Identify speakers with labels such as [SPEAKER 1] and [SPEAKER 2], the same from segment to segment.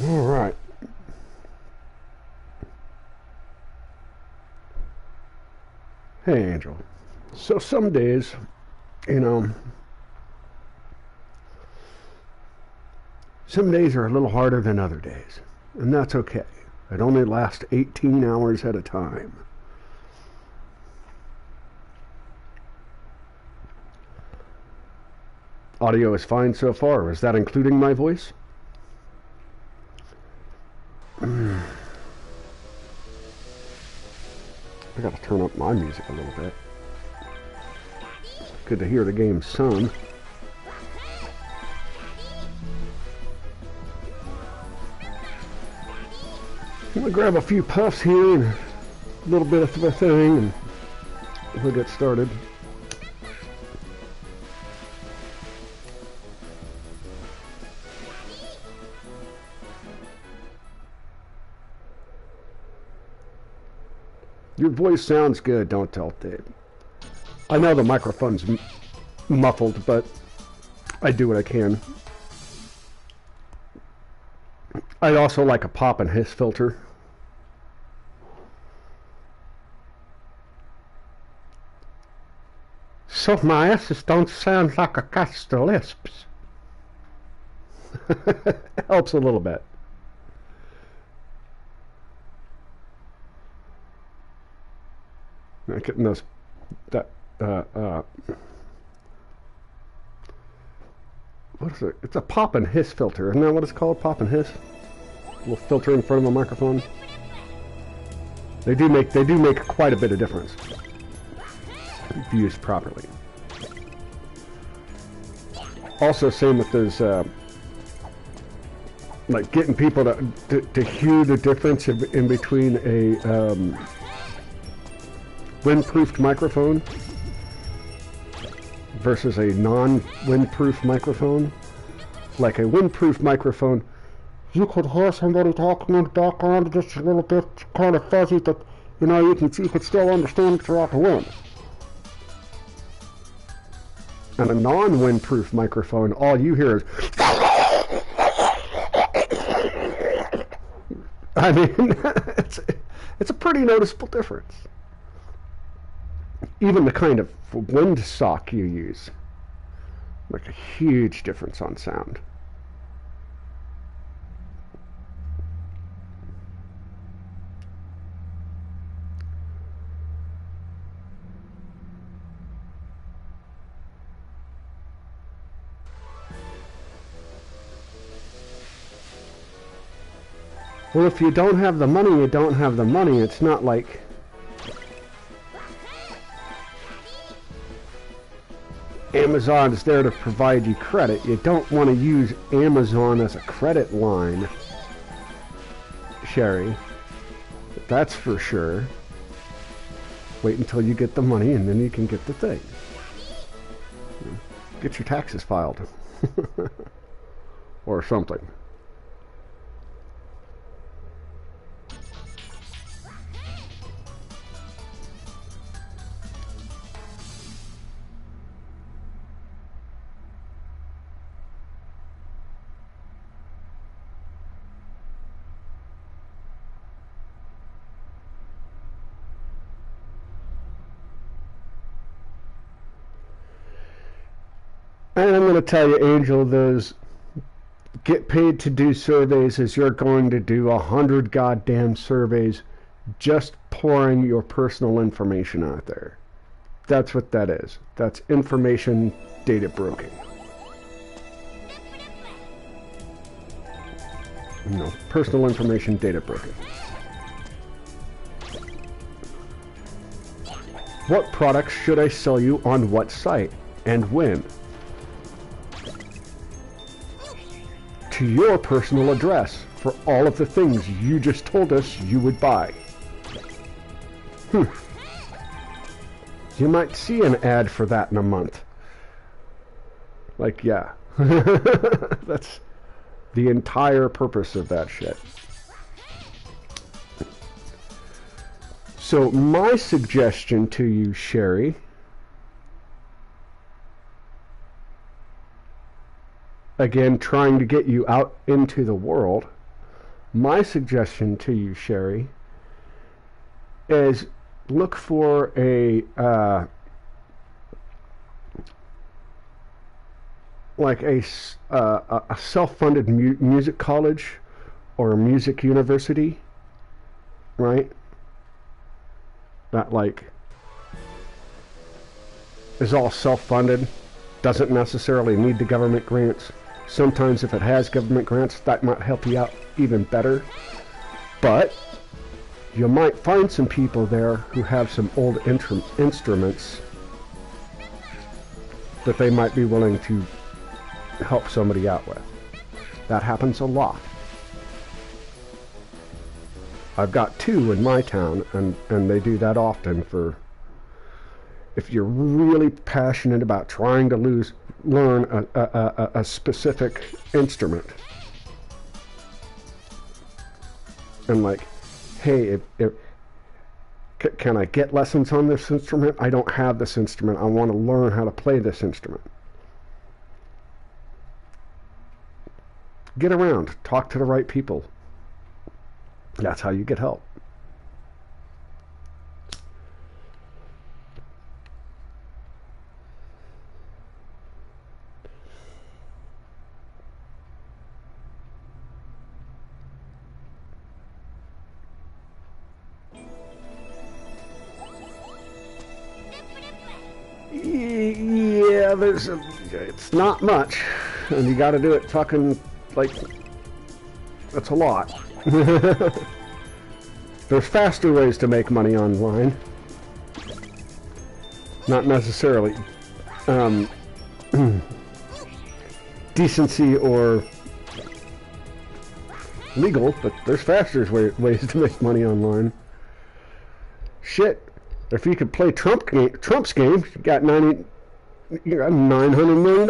[SPEAKER 1] All right. Hey, Angel. So some days, you know, some days are a little harder than other days, and that's okay. It only lasts 18 hours at a time. Audio is fine so far. Is that including my voice? I gotta turn up my music a little bit. It's good to hear the game's sung. I'm gonna grab a few puffs here and a little bit of a thing, and we'll get started. Your voice sounds good, don't tell Dave. I know the microphone's muffled, but I do what I can. I'd also like a pop and hiss filter. So my S's don't sound like a cat's the lisps. Helps a little bit. I'm getting those, what is it? It's a pop and hiss filter. Isn't that what it's called? Pop and hiss? A little filter in front of the microphone. They do make quite a bit of difference if used properly. Also, same with those, like getting people to hear the difference in between a wind-proofed microphone versus a non-windproof microphone. Like a windproof microphone, you could hear somebody talking in the background just a little bit kind of fuzzy, but you know, you could still understand throughout the wind. And a non-windproof microphone, all you hear is I mean, it's a pretty noticeable difference. Even the kind of windsock you use, make a huge difference on sound. Well, if you don't have the money, you don't have the money. It's not like Amazon is there to provide you credit. You don't want to use Amazon as a credit line, Sherry. That's for sure. Wait until you get the money and then you can get the thing. Get your taxes filed. Or something. And I'm going to tell you, Angel, those get paid to do surveys is you're going to do 100 goddamn surveys just pouring your personal information out there. That's what that is. That's information data broking. You know, personal information data broking. What products should I sell you on what site and when? To your personal address for all of the things you just told us you would buy. You might see an ad for that in a month. Like, yeah. That's the entire purpose of that shit. So my suggestion to you, Sherry, again, trying to get you out into the world, My suggestion to you, Sherry, is look for a like a self-funded music college or a music university, right? That like is all self-funded, doesn't necessarily need the government grants. Sometimes if it has government grants, that might help you out even better. But you might find some people there who have some old instruments that they might be willing to help somebody out with. That happens a lot. I've got 2 in my town, and they do that often. For if you're really passionate about trying to learn a specific instrument, and like, hey, can I get lessons on this instrument? I don't have this instrument. I want to learn how to play this instrument. Get around, talk to the right people. That's how you get help. Yeah, it's not much, and you got to do it fucking like, that's a lot. There's faster ways to make money online. Not necessarily decency or legal, but there's faster ways to make money online. Shit, if you could play Trump's game, you got $900 million.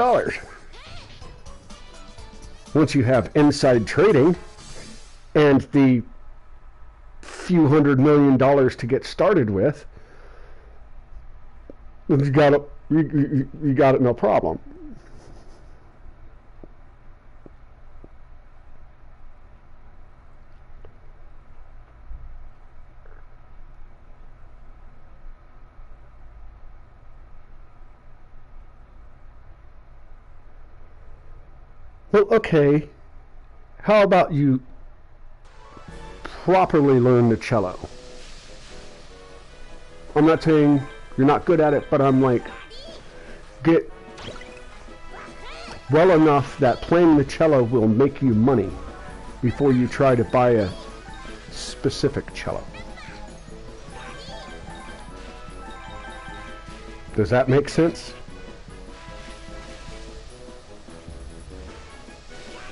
[SPEAKER 1] Once you have inside trading and the few $100 million to get started with, you got it no problem. Well, okay, how about you properly learn the cello? I'm not saying you're not good at it, but I'm like, get well enough that playing the cello will make you money before you try to buy a specific cello. Does that make sense?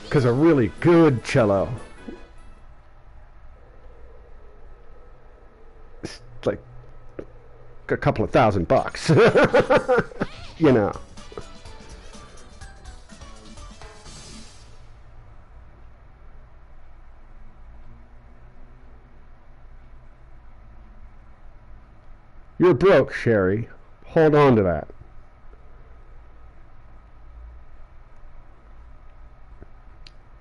[SPEAKER 1] Because a really good cello, it's like a couple of $1,000, you know. You're broke, Sherry. Hold on to that.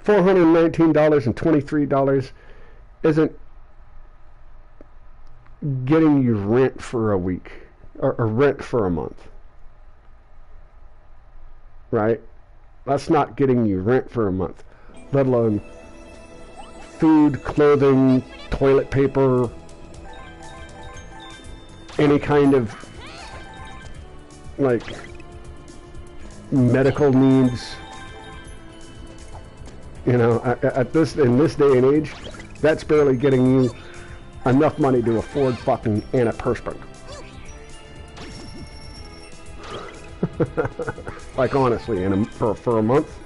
[SPEAKER 1] $419 and $23 isn't getting you rent for a week or rent for a month, right? That's not getting you rent for a month, let alone food, clothing, toilet paper, any kind of like medical needs. You know, in this day and age, that's barely getting you enough money to afford fucking antiperspirant. Like honestly, for a month.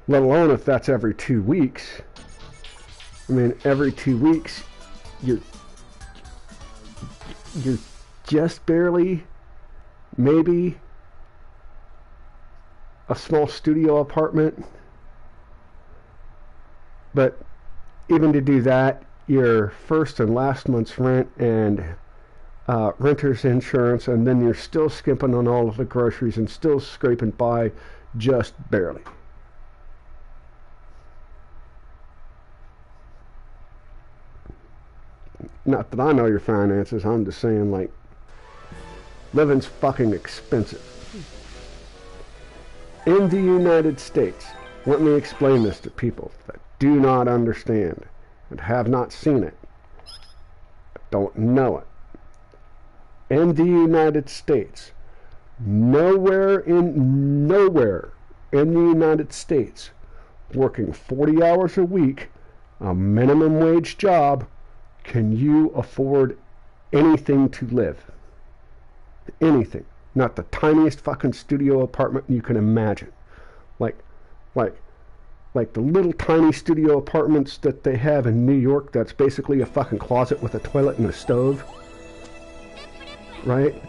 [SPEAKER 1] Let alone if that's every 2 weeks. I mean, every 2 weeks, you're just barely, maybe, a small studio apartment. But even to do that, your first and last month's rent and renter's insurance, and then you're still skimping on all of the groceries and still scraping by Just barely. Not that I know your finances, I'm just saying, like, living's fucking expensive. In the United States, let me explain this to people that do not understand and have not seen it, don't know it. In the United States, nowhere in the United States, working 40 hours a week, a minimum wage job, can you afford anything to live? Anything. Not the tiniest fucking studio apartment you can imagine. Like the little tiny studio apartments that they have in New York that's basically a fucking closet with a toilet and a stove. Right?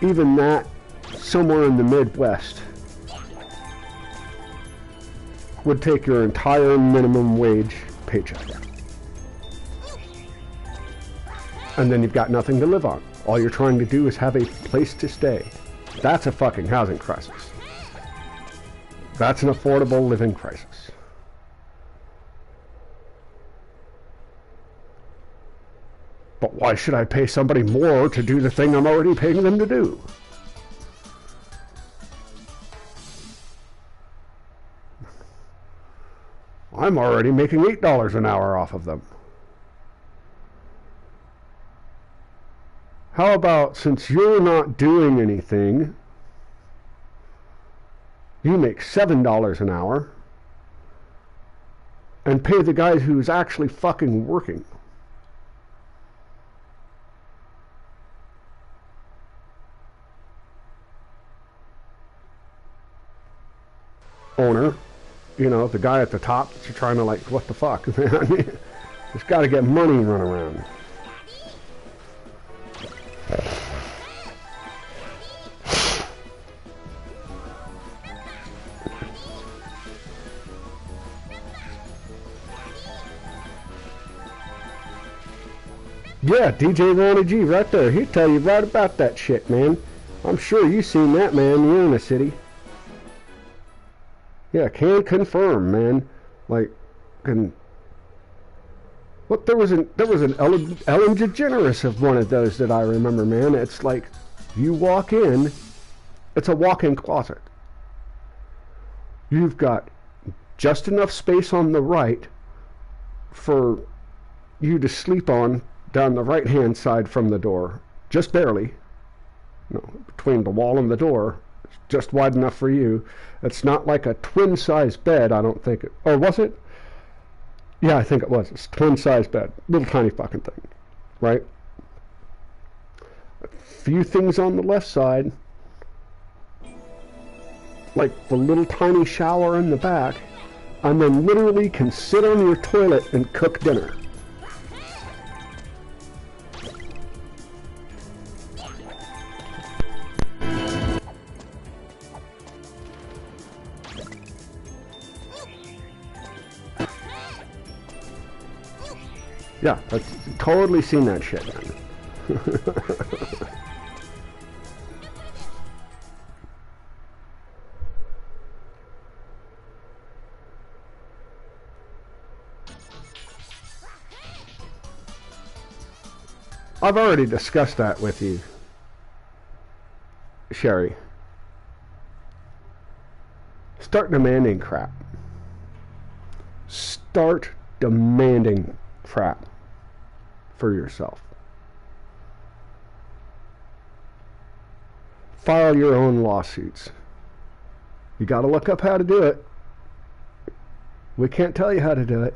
[SPEAKER 1] Even that, somewhere in the Midwest, would take your entire minimum wage paycheck. And then you've got nothing to live on. All you're trying to do is have a place to stay. That's a fucking housing crisis. That's an affordable living crisis. But why should I pay somebody more to do the thing I'm already paying them to do? I'm already making $8 an hour off of them. How about, since you're not doing anything, you make $7 an hour and pay the guy who's actually fucking working? Owner, you know, the guy at the top that you're trying to, like, what the fuck, man? There's got to get money run around. Yeah, DJ Ronnie G right there. He'll tell you right about that shit, man. I'm sure you've seen that, man. You're in the city. Yeah, can confirm, man. Like, look, there was an Ellen DeGeneres of one of those that I remember, man. It's like, you walk in, it's a walk-in closet. You've got just enough space on the right for you to sleep on down the right-hand side from the door, just barely. You know, between the wall and the door, it's just wide enough for you. It's not like a twin-size bed, I don't think. Or was it? Yeah, I think it was. It's a twin-size bed. Little tiny fucking thing. Right? A few things on the left side. Like the little tiny shower in the back. And then literally can sit on your toilet and cook dinner. Yeah, I've totally seen that shit, man. I've already discussed that with you, Sherry. Start demanding crap. Start demanding crap for yourself. File your own lawsuits. You got to look up how to do it. We can't tell you how to do it.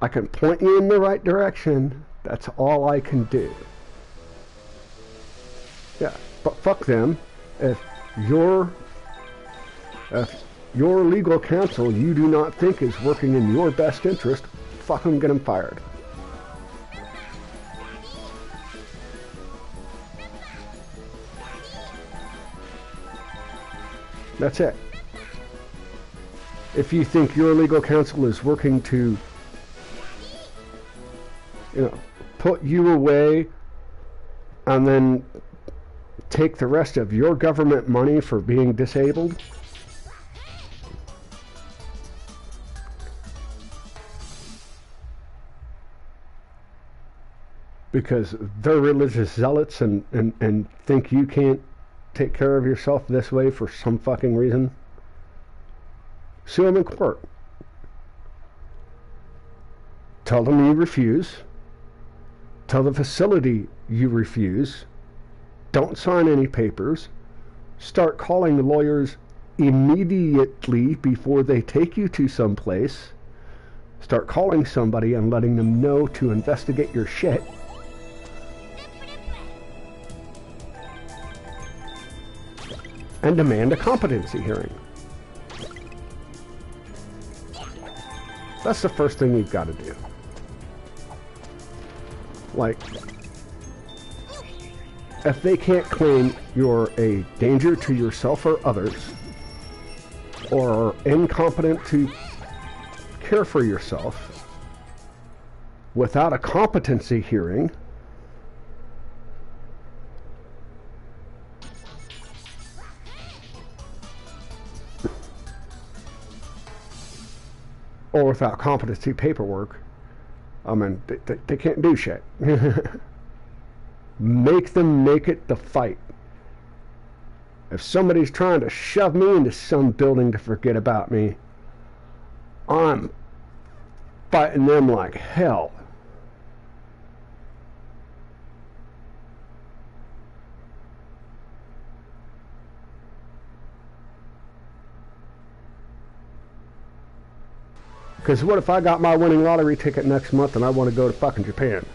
[SPEAKER 1] I can point you in the right direction. That's all I can do. Yeah, but fuck them. If your legal counsel you do not think is working in your best interest, fuck them, get them fired. That's it. If you think your legal counsel is working to, you know, put you away and then take the rest of your government money for being disabled? Because they're religious zealots and think you can't take care of yourself this way for some fucking reason? Sue them in court. Tell them you refuse. Tell the facility you refuse. Don't sign any papers. Start calling the lawyers immediately before they take you to some place. Start calling somebody and letting them know to investigate your shit. And demand a competency hearing. That's the first thing you've got to do. Like, if they can't claim you're a danger to yourself or others, or are incompetent to care for yourself, without a competency hearing, or without competency paperwork, I mean, they can't do shit. Make them make it the fight. If somebody's trying to shove me into some building to forget about me, I'm fighting them like hell. Because what if I got my winning lottery ticket next month and I want to go to fucking Japan?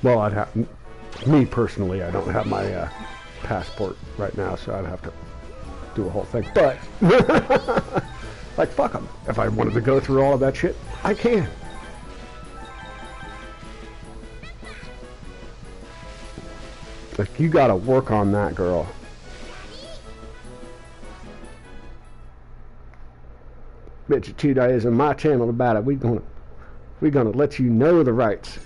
[SPEAKER 1] Well, I'd have... Me personally, I don't have my passport right now, so I'd have to do a whole thing. But, like, fuck them. If I wanted to go through all of that shit, I can. Like, you gotta work on that, girl. Bet you 2 days on my channel about it. We're gonna let you know the rights.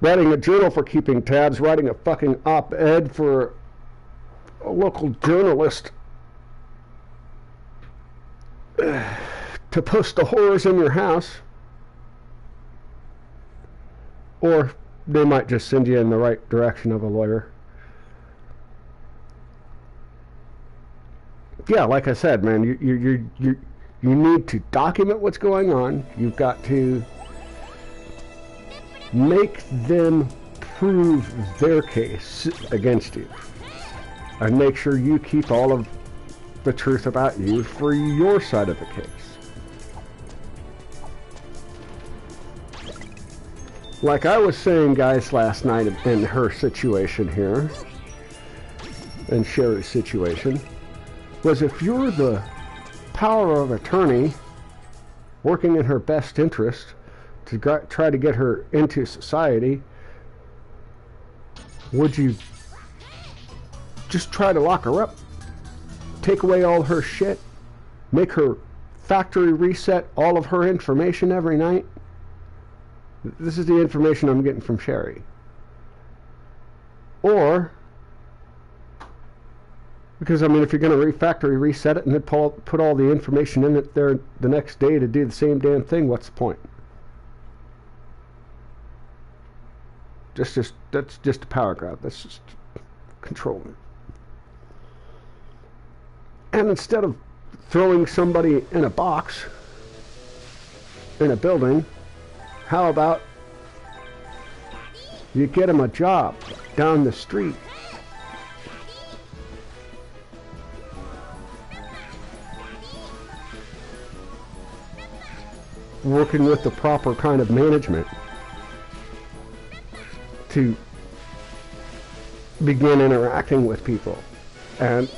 [SPEAKER 1] Writing a journal for keeping tabs, writing a fucking op-ed for a local journalist to post the horrors in your house. Or they might just send you in the right direction of a lawyer. Yeah, like I said, man, you need to document what's going on. You've got to make them prove their case against you. And make sure you keep all of the truth about you for your side of the case. Like I was saying, guys, last night in her situation here, and Sherry's situation, was if you're the power of attorney working in her best interest to try to get her into society, would you just try to lock her up, take away all her shit, make her factory reset all of her information every night? This is the information I'm getting from Sherry. Or, because I mean, if you're going to refactory reset it and then put all the information in it there the next day to do the same damn thing, what's the point? That's just a power grab. That's just controlling. And instead of throwing somebody in a box in a building, how about you get them a job down the street? Working with the proper kind of management to begin interacting with people and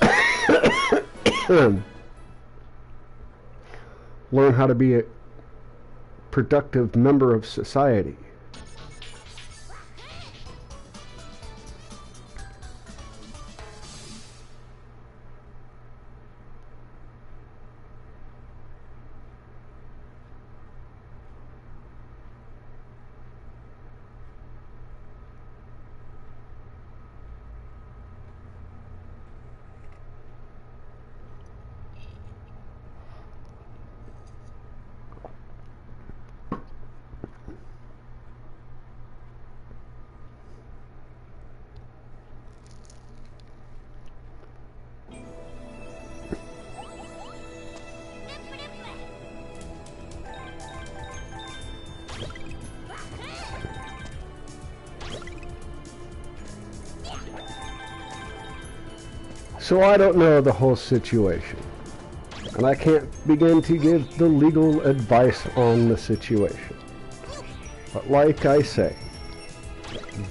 [SPEAKER 1] learn how to be a productive member of society. So I don't know the whole situation, and I can't begin to give the legal advice on the situation. But like I say,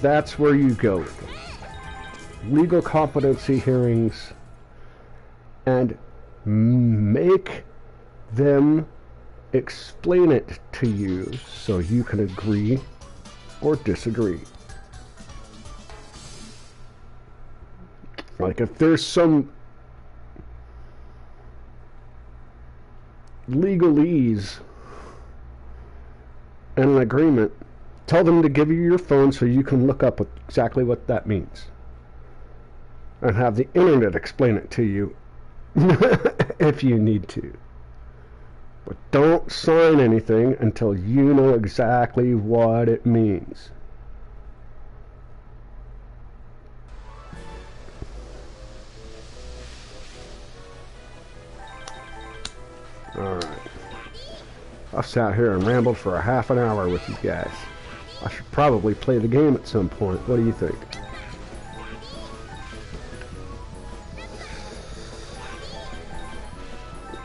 [SPEAKER 1] that's where you go with it. Legal competency hearings, and make them explain it to you so you can agree or disagree. Like if there's some legalese and an agreement, tell them to give you your phone so you can look up exactly what that means. And have the internet explain it to you if you need to. But don't sign anything until you know exactly what it means. Alright. I've sat here and rambled for a half an hour with you guys. I should probably play the game at some point. What do you think?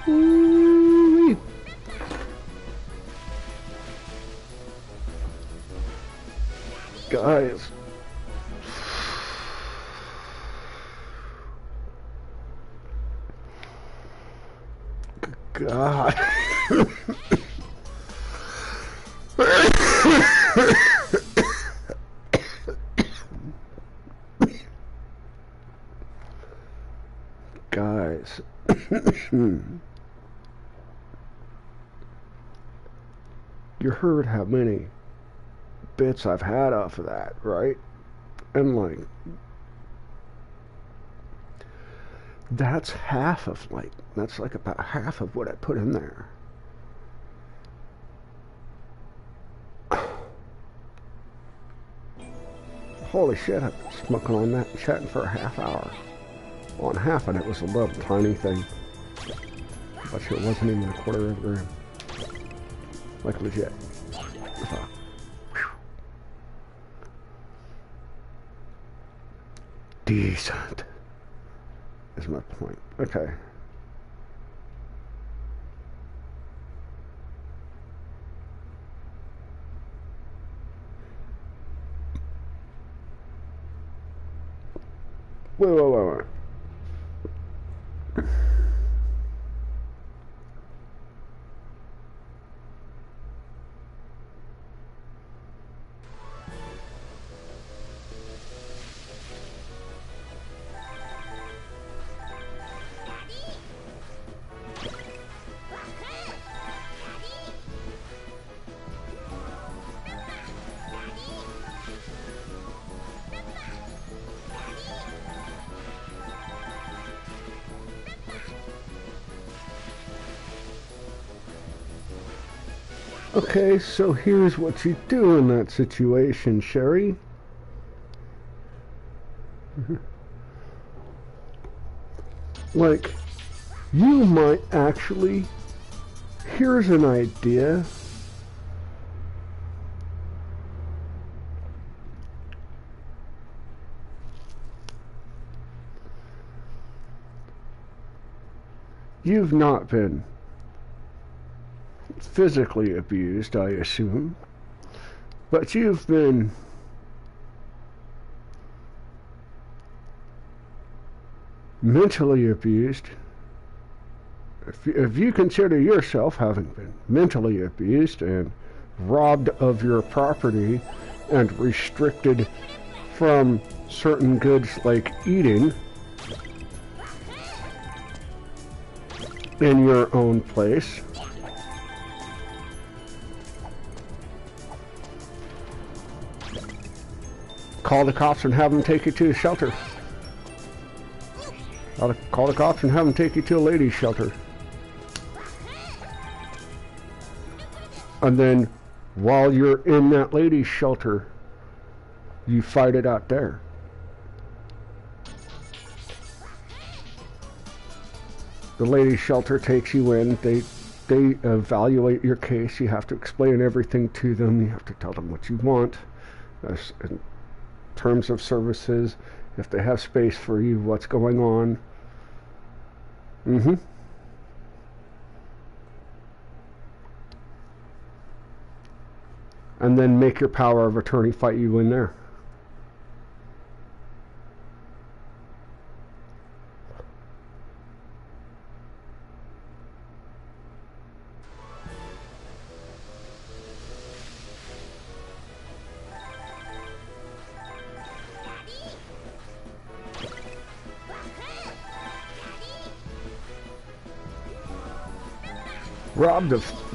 [SPEAKER 1] Ooh-wee. Guys. God. Guys. You heard how many bits I've had off of that, right? And like, that's half of that's like about half of what I put in there. Holy shit, I've been smoking on that and chatting for a half hour. On half of it was a little tiny thing. But it wasn't even a quarter of a gram. Like legit. Decent is my point. Okay. Wait. Okay, so here's what you do in that situation, Sherry. Like, you might actually, here's an idea. You've not been physically abused, I assume, but you've been mentally abused. If you consider yourself having been mentally abused and robbed of your property and restricted from certain goods like eating in your own place, call the cops and have them take you to a shelter. Call the cops and have them take you to a ladies' shelter. And then, while you're in that ladies' shelter, you fight it out there. The ladies' shelter takes you in. They evaluate your case. You have to explain everything to them. You have to tell them what you want. In terms of services, if they have space for you, what's going on, Mm-hmm. And then make your power of attorney fight you in there.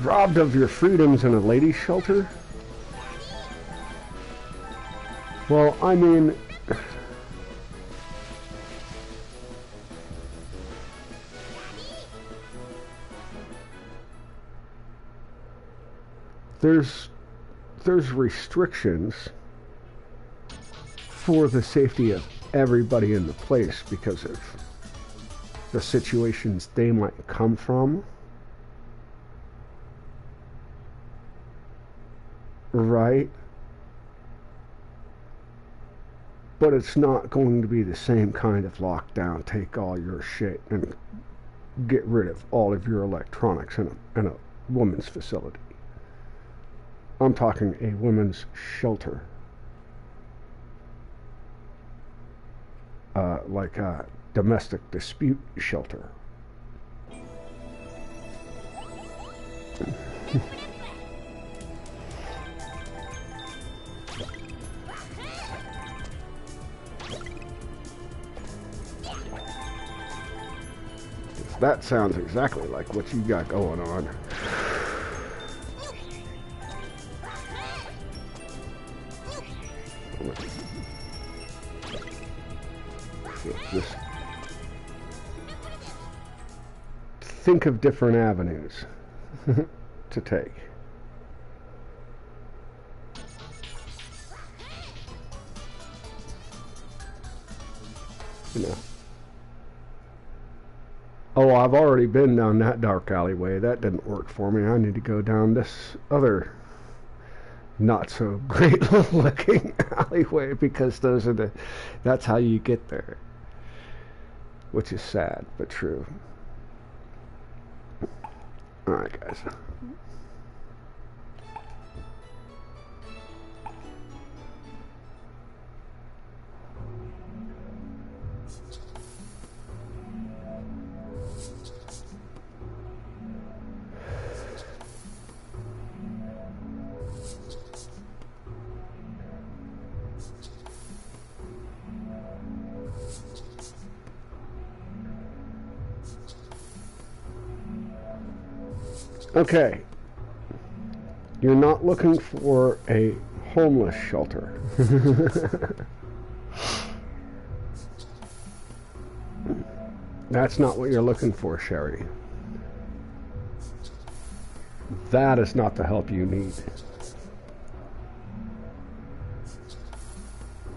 [SPEAKER 1] Robbed of your freedoms in a ladies' shelter? Well, I mean, there's restrictions for the safety of everybody in the place because of the situations they might come from. Right? But it's not going to be the same kind of lockdown, take all your shit and get rid of all of your electronics in a woman's facility. I'm talking a women's shelter. Like a domestic dispute shelter. That sounds exactly like what you got going on. Just think of different avenues to take. You know. Oh, I've already been down that dark alleyway. That didn't work for me. I need to go down this other not so great looking alleyway because that's how you get there. Which is sad, but true. Alright, guys. Okay, you're not looking for a homeless shelter. That's not what you're looking for, Sherry. That is not the help you need.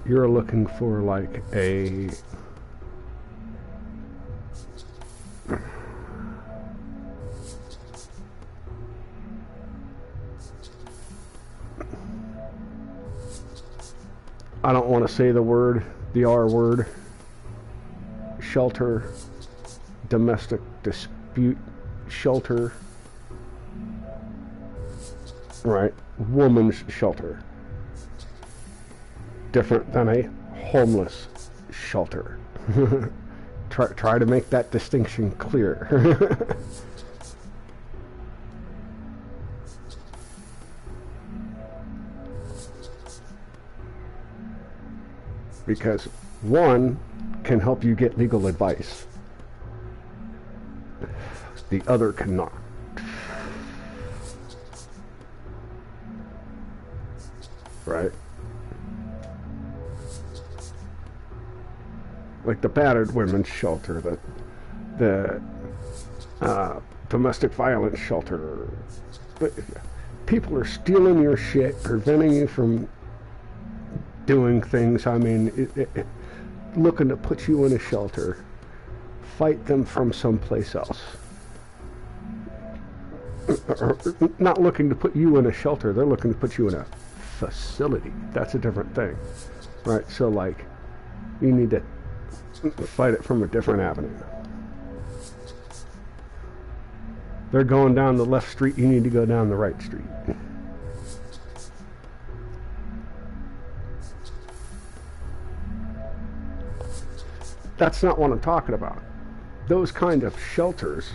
[SPEAKER 1] You're looking for like a I don't want to say the R word, shelter, domestic dispute shelter, right? Woman's shelter. Different than a homeless shelter. Try to make that distinction clear. Because one can help you get legal advice. The other cannot. Right? Like the battered women's shelter, the domestic violence shelter. But people are stealing your shit, preventing you from doing things. I mean, looking to put you in a shelter. Fight them from someplace else. Or not looking to put you in a shelter, they're looking to put you in a facility. That's a different thing. Right? So, like, you need to fight it from a different avenue. they're going down the left street, you need to go down the right street. That's not what I'm talking about. Those kind of shelters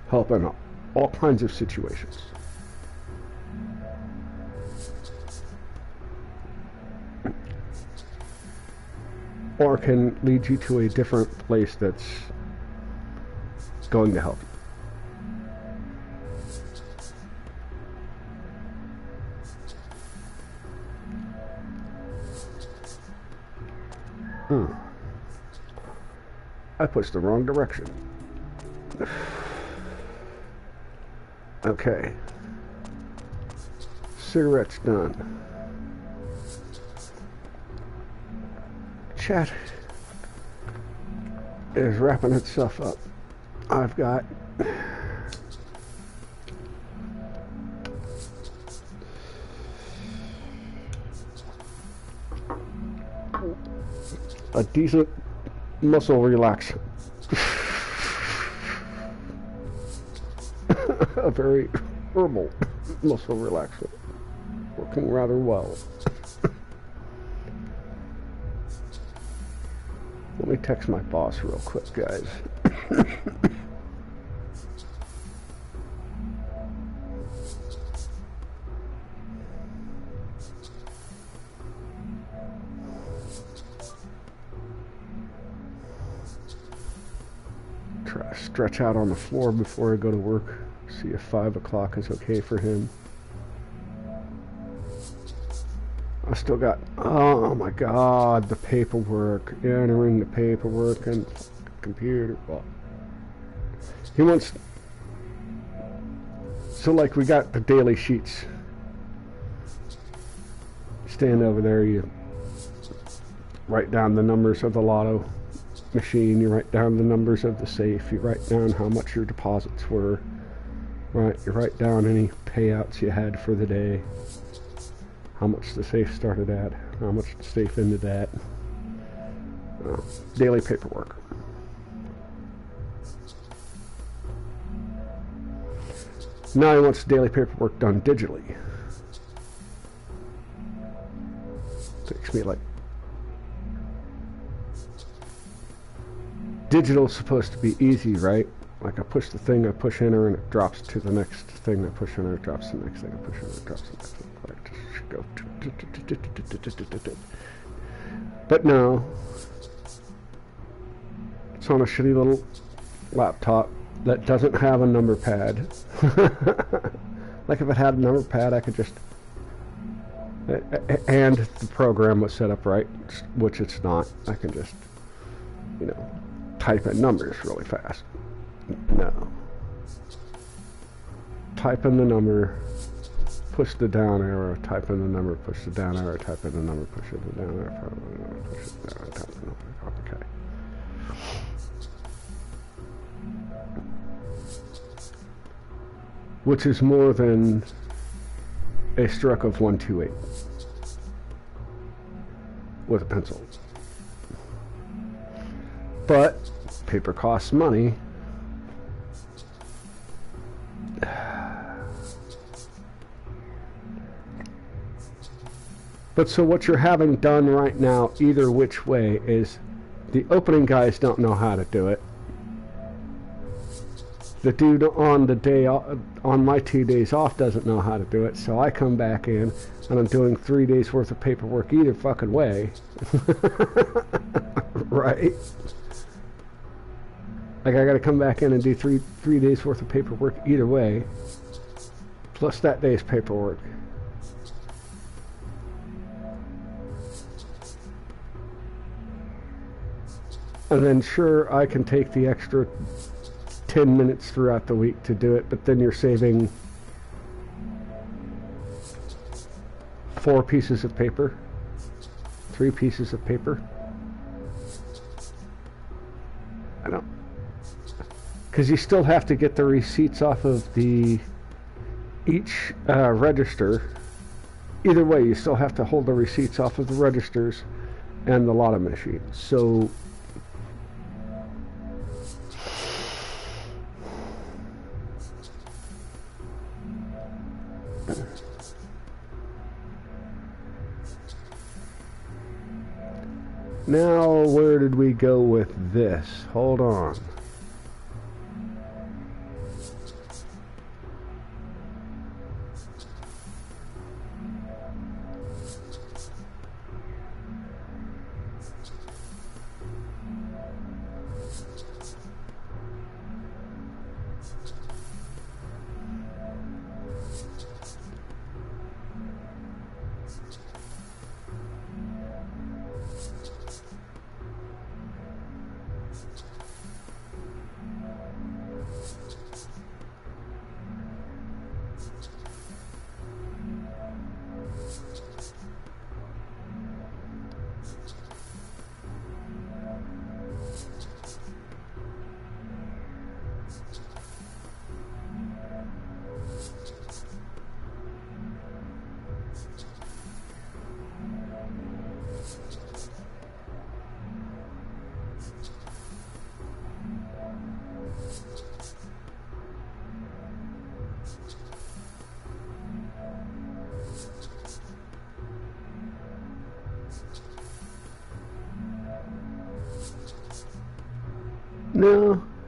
[SPEAKER 1] help in all kinds of situations. Or can lead you to a different place that's going to help you. I pushed the wrong direction. Okay. Cigarettes done. Chat is wrapping itself up. I've got a decent muscle relaxer. A very herbal muscle relaxer. Working rather well. Let me text my boss real quick, guys. Try to stretch out on the floor before I go to work. See if 5 o'clock is okay for him. I still got, oh my god, the paperwork, entering the paperwork and computer. Well, he wants, so like we got the daily sheets. Stand over there, you write down the numbers of the lotto machine, you write down the numbers of the safe, you write down how much your deposits were, right? You write down any payouts you had for the day. How much the safe started at, how much the safe ended at. Daily paperwork. Now he wants daily paperwork done digitally. Takes me like... Digital's supposed to be easy, right? Like I push the thing, I push enter, and it drops to the next thing. I push enter, it drops to the next thing. I push enter, it drops to the next thing. Like, just go. But no, it's on a shitty little laptop that doesn't have a number pad. Like if it had a number pad, I could just, and the program was set up right, which it's not. I can just, you know, type in numbers really fast. No. Type in the number, push the down arrow, type in the number, push the down arrow, type in the number, push the down arrow, push it down, type in the number. Okay. Which is more than a stroke of 128 with a pencil. But paper costs money. But so what you're having done right now, either which way, is the opening guys don't know how to do it. The dude on the day on my 2 days off doesn't know how to do it, so I come back in and I'm doing 3 days worth of paperwork either fucking way. Right? Like I gotta come back in and do three days worth of paperwork either way, plus that day's paperwork. And then sure, I can take the extra 10 minutes throughout the week to do it, but then you're saving 4 pieces of paper, 3 pieces of paper. I don't, because you still have to get the receipts off of each register. Either way, you still have to hold the receipts off of the registers and the lotto machine. So Now, where did we go with this? Hold on.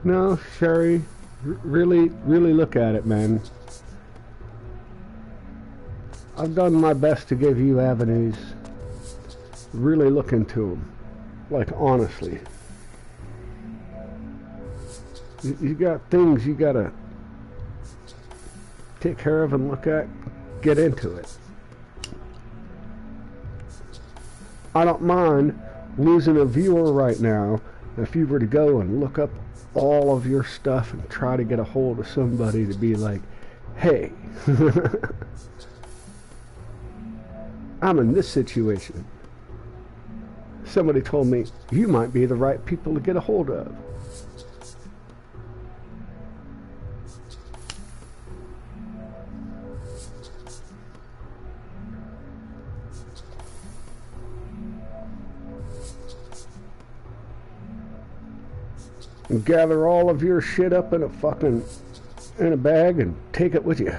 [SPEAKER 1] No, Sherry, really look at it, man. I've done my best to give you avenues. Really look into them, like honestly. You got things you gotta take care of and look at. Get into it. I don't mind losing a viewer right now if you were to go and look up all of your stuff and try to get a hold of somebody to be like, hey, I'm in this situation. Somebody told me you might be the right people to get a hold of. And gather all of your shit up in a bag and take it with you.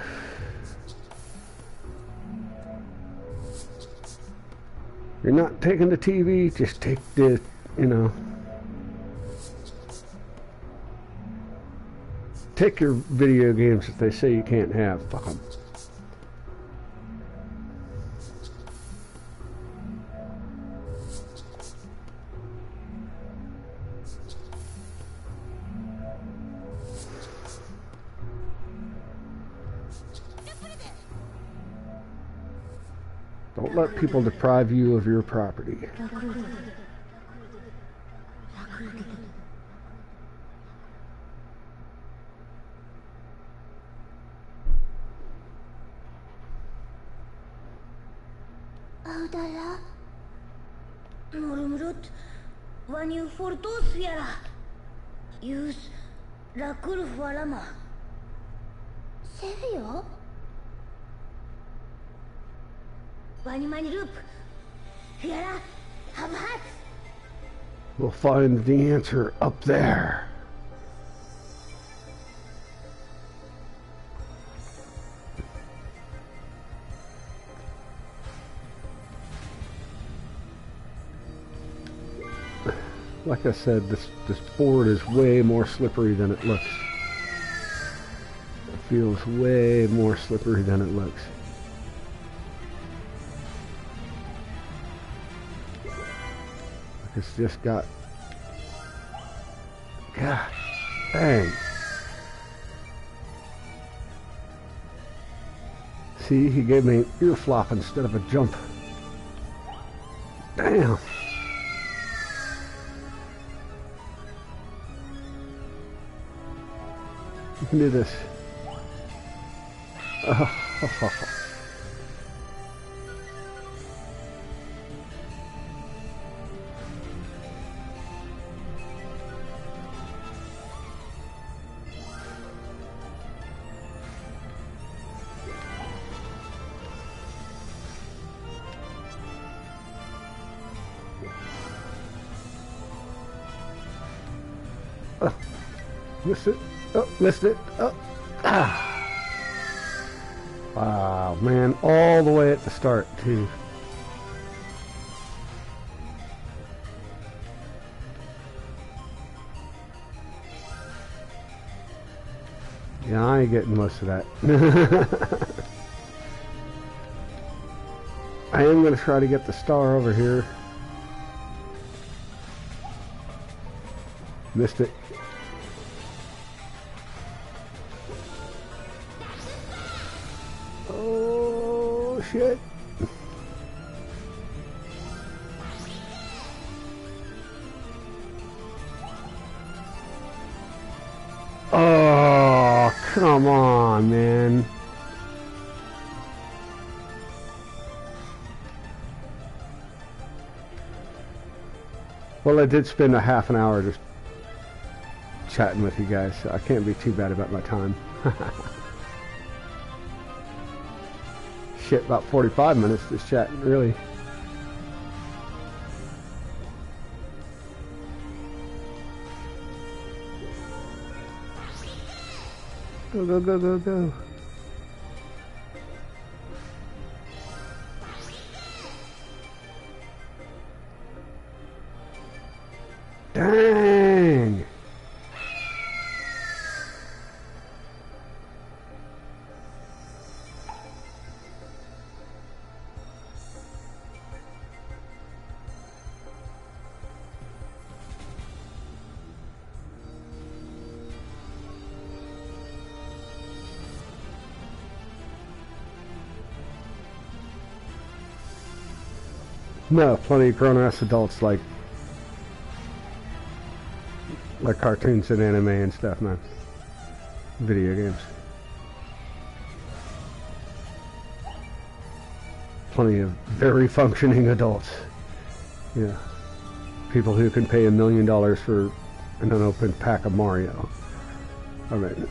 [SPEAKER 1] You're not taking the TV, just take the, take your video games that they say you can't have. Fuck them. Don't let people deprive you of your property. We'll find the answer up there. Like I said, this board is way more slippery than it looks. It feels way more slippery than it looks. It's just got, God dang. See, he gave me an ear flop instead of a jump. Damn. You can do this. Missed it. Oh, missed it. Oh. Ah. Wow, man. All the way at the start, too. Yeah, I ain't getting most of that. I am going to try to get the star over here. Missed it. Oh, shit. Oh, come on, man. Well, I did spend a half an hour just chatting with you guys, so I can't be too bad about my time. Shit, about 45 minutes just chatting, really. Go, go, go, go, go. Dang! No, plenty of grown-ass adults like cartoons and anime and stuff, man. Video games. Plenty of very functioning adults. Yeah. People who can pay $1 million for an unopened pack of Mario. I mean...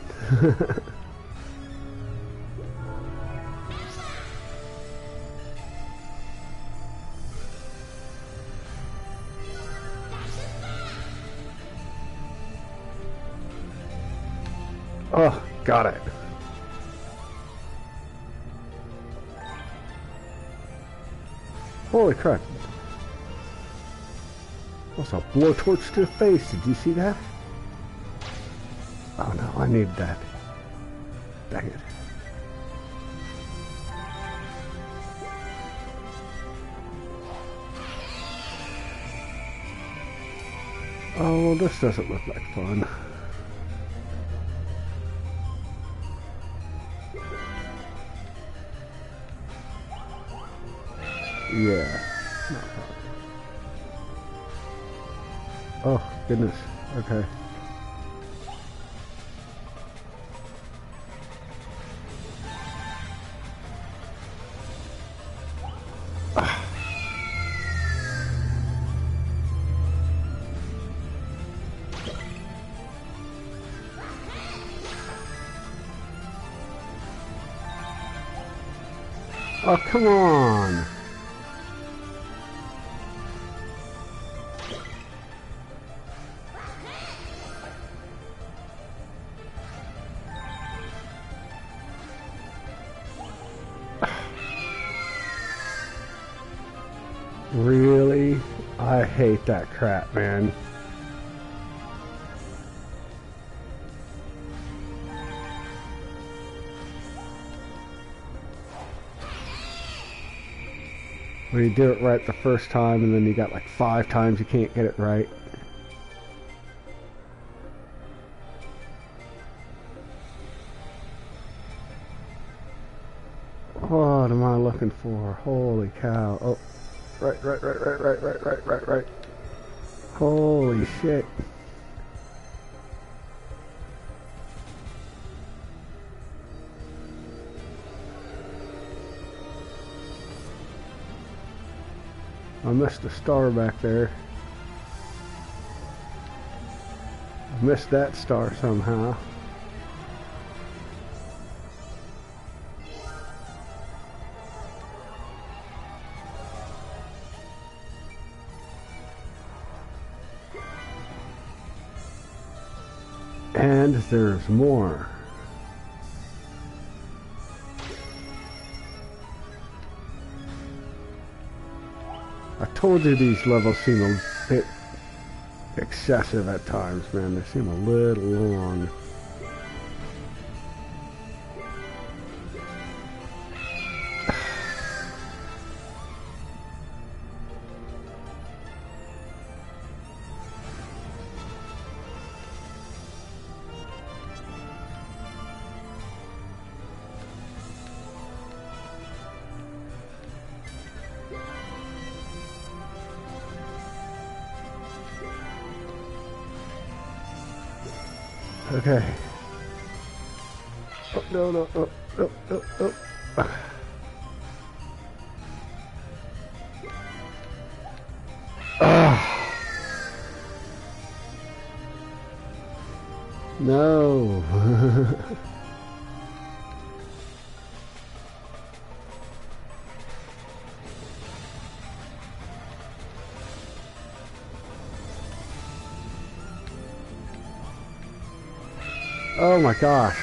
[SPEAKER 1] Oh, got it. Holy crap. That's a blowtorch to the face. Did you see that? Oh no, I need that. Dang it. Oh, well, this doesn't look like fun. Yeah. Oh, goodness. Okay. Oh, come on. Really? I hate that crap, man. When you do it right the first time and then you got like 5 times you can't get it right. What am I looking for? Holy cow. Oh. Right. Holy shit. I missed a star back there. I missed that star somehow. And there's more. I told you these levels seem a bit excessive at times, man. They seem a little long. Okay. Oh, no, no, oh, oh, oh, oh. Ah. No. Oh my gosh.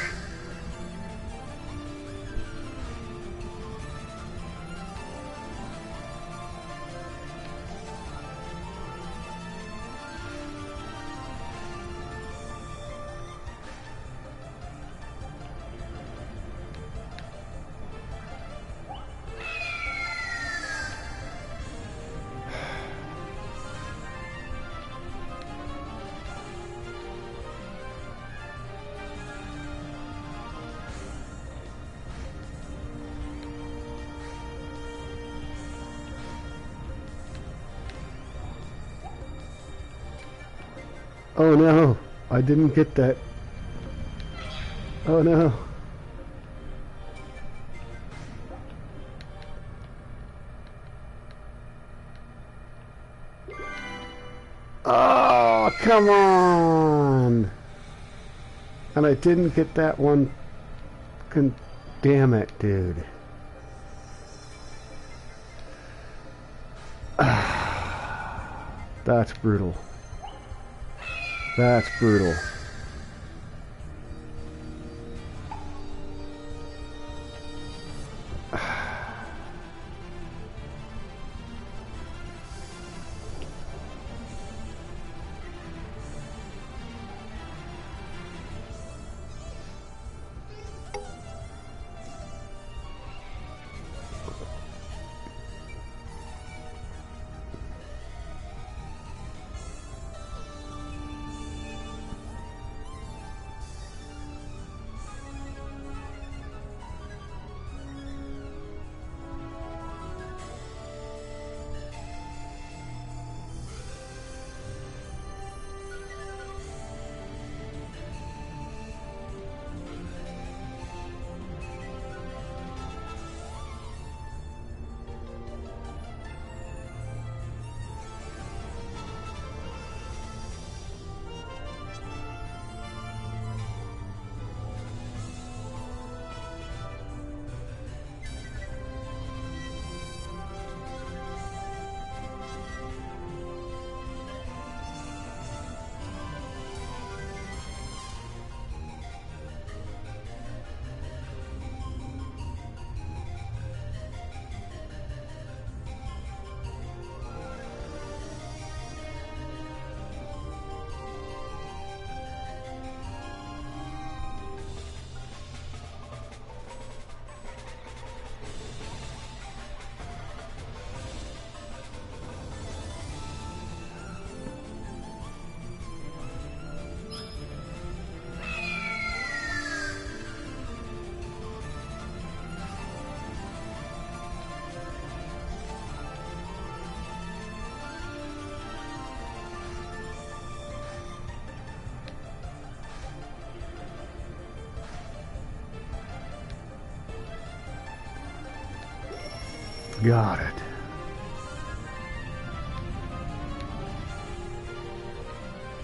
[SPEAKER 1] Oh no, I didn't get that. Oh no. Oh, come on. And I didn't get that one. Damn it, dude. That's brutal. That's brutal. Got it.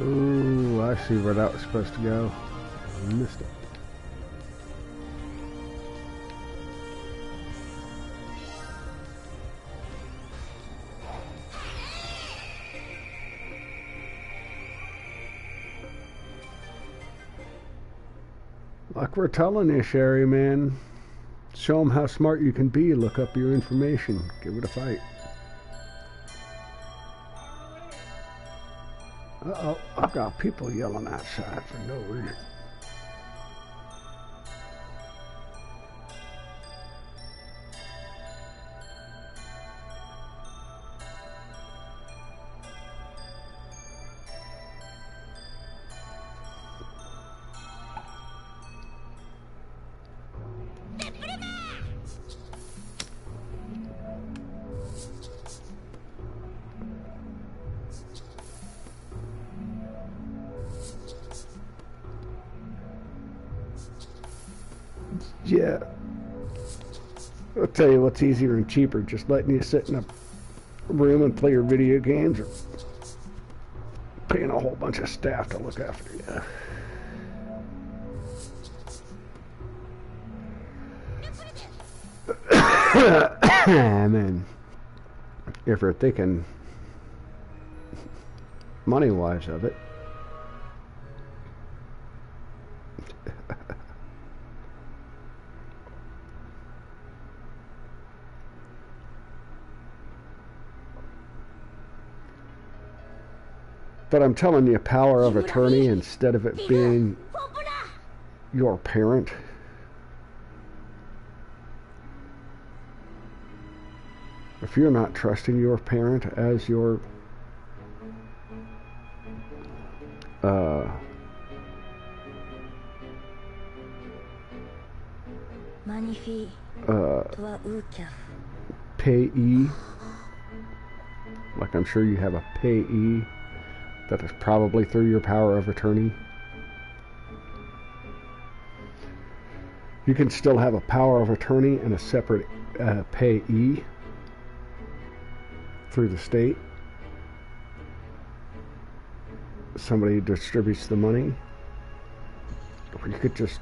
[SPEAKER 1] Ooh, I see where that was supposed to go. I missed it. Like we're telling you, Sherry, man. Show them how smart you can be. Look up your information. Give it a fight. Uh-oh, I've got people yelling outside for no reason. Yeah. I'll tell you what's easier and cheaper, just letting you sit in a room and play your video games, or paying a whole bunch of staff to look after you. I mean, if you're thinking money-wise of it, but I'm telling you, power of attorney instead of it being your parent. If you're not trusting your parent as your payee, like I'm sure you have a payee that is probably through your power of attorney. You can still have a power of attorney and a separate payee through the state. Somebody distributes the money. Or you could just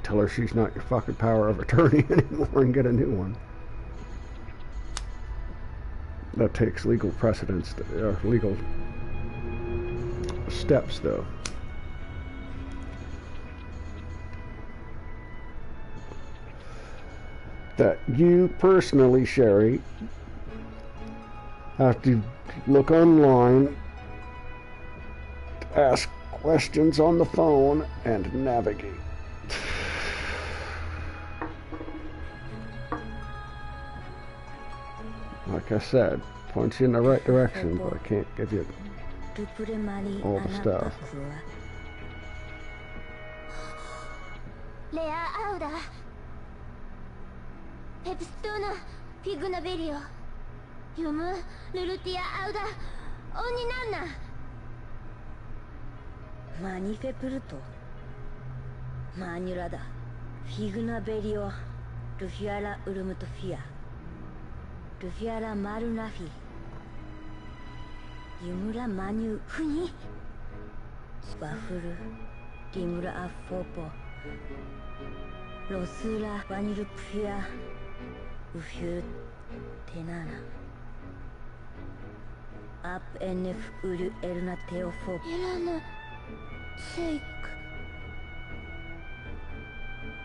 [SPEAKER 1] tell her she's not your fucking power of attorney anymore and get a new one. That takes legal precedence, legal steps, though. That you personally, Sherry, have to look online, ask questions on the phone, and navigate. Like I said, point you in the right direction, but I can't give you all the stuff.
[SPEAKER 2] Manifepulto Manurada Figuna Berio Rufiara Urumutofia Rufiara Marunafi Yumura Manu Funi Bafuru Dimura Afopo Rosura Vanirupia Ufur Tenana Up NF Uru Erna Teofo Elana Sake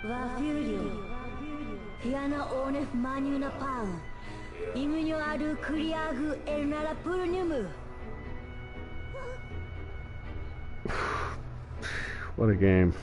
[SPEAKER 2] Vafurio Fiana Onef Manuna Pan Imunio Adu Kuriagu Ernara Purnumu.
[SPEAKER 1] What a game.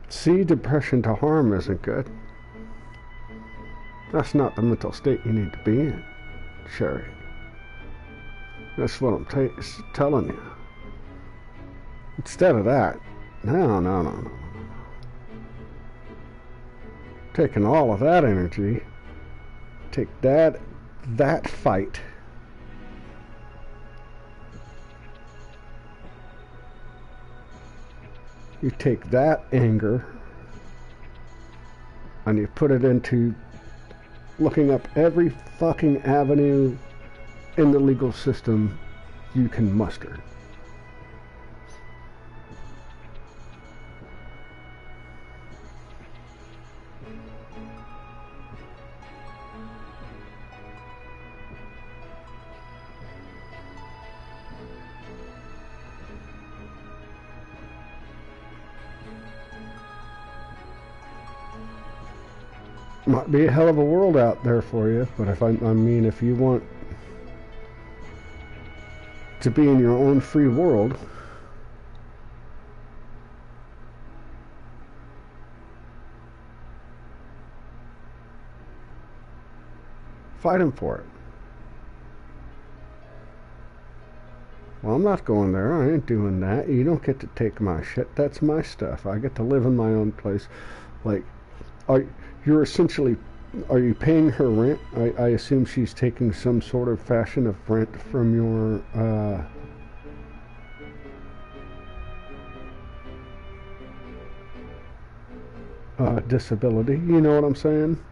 [SPEAKER 1] See, depression to harm isn't good. That's not the mental state you need to be in, Sherry. That's what I'm telling you. Instead of that, no. Taking all of that energy, take that that fight, you take that anger and you put it into looking up every fucking avenue in the legal system you can muster. Might be a hell of a world out there for you, but if I mean, if you want to be in your own free world, fight him for it. Well, I'm not going there. I ain't doing that. You don't get to take my shit. That's my stuff. I get to live in my own place. Like, you're essentially, are you paying her rent? I assume she's taking some sort of fashion of rent from your disability. You know what I'm saying?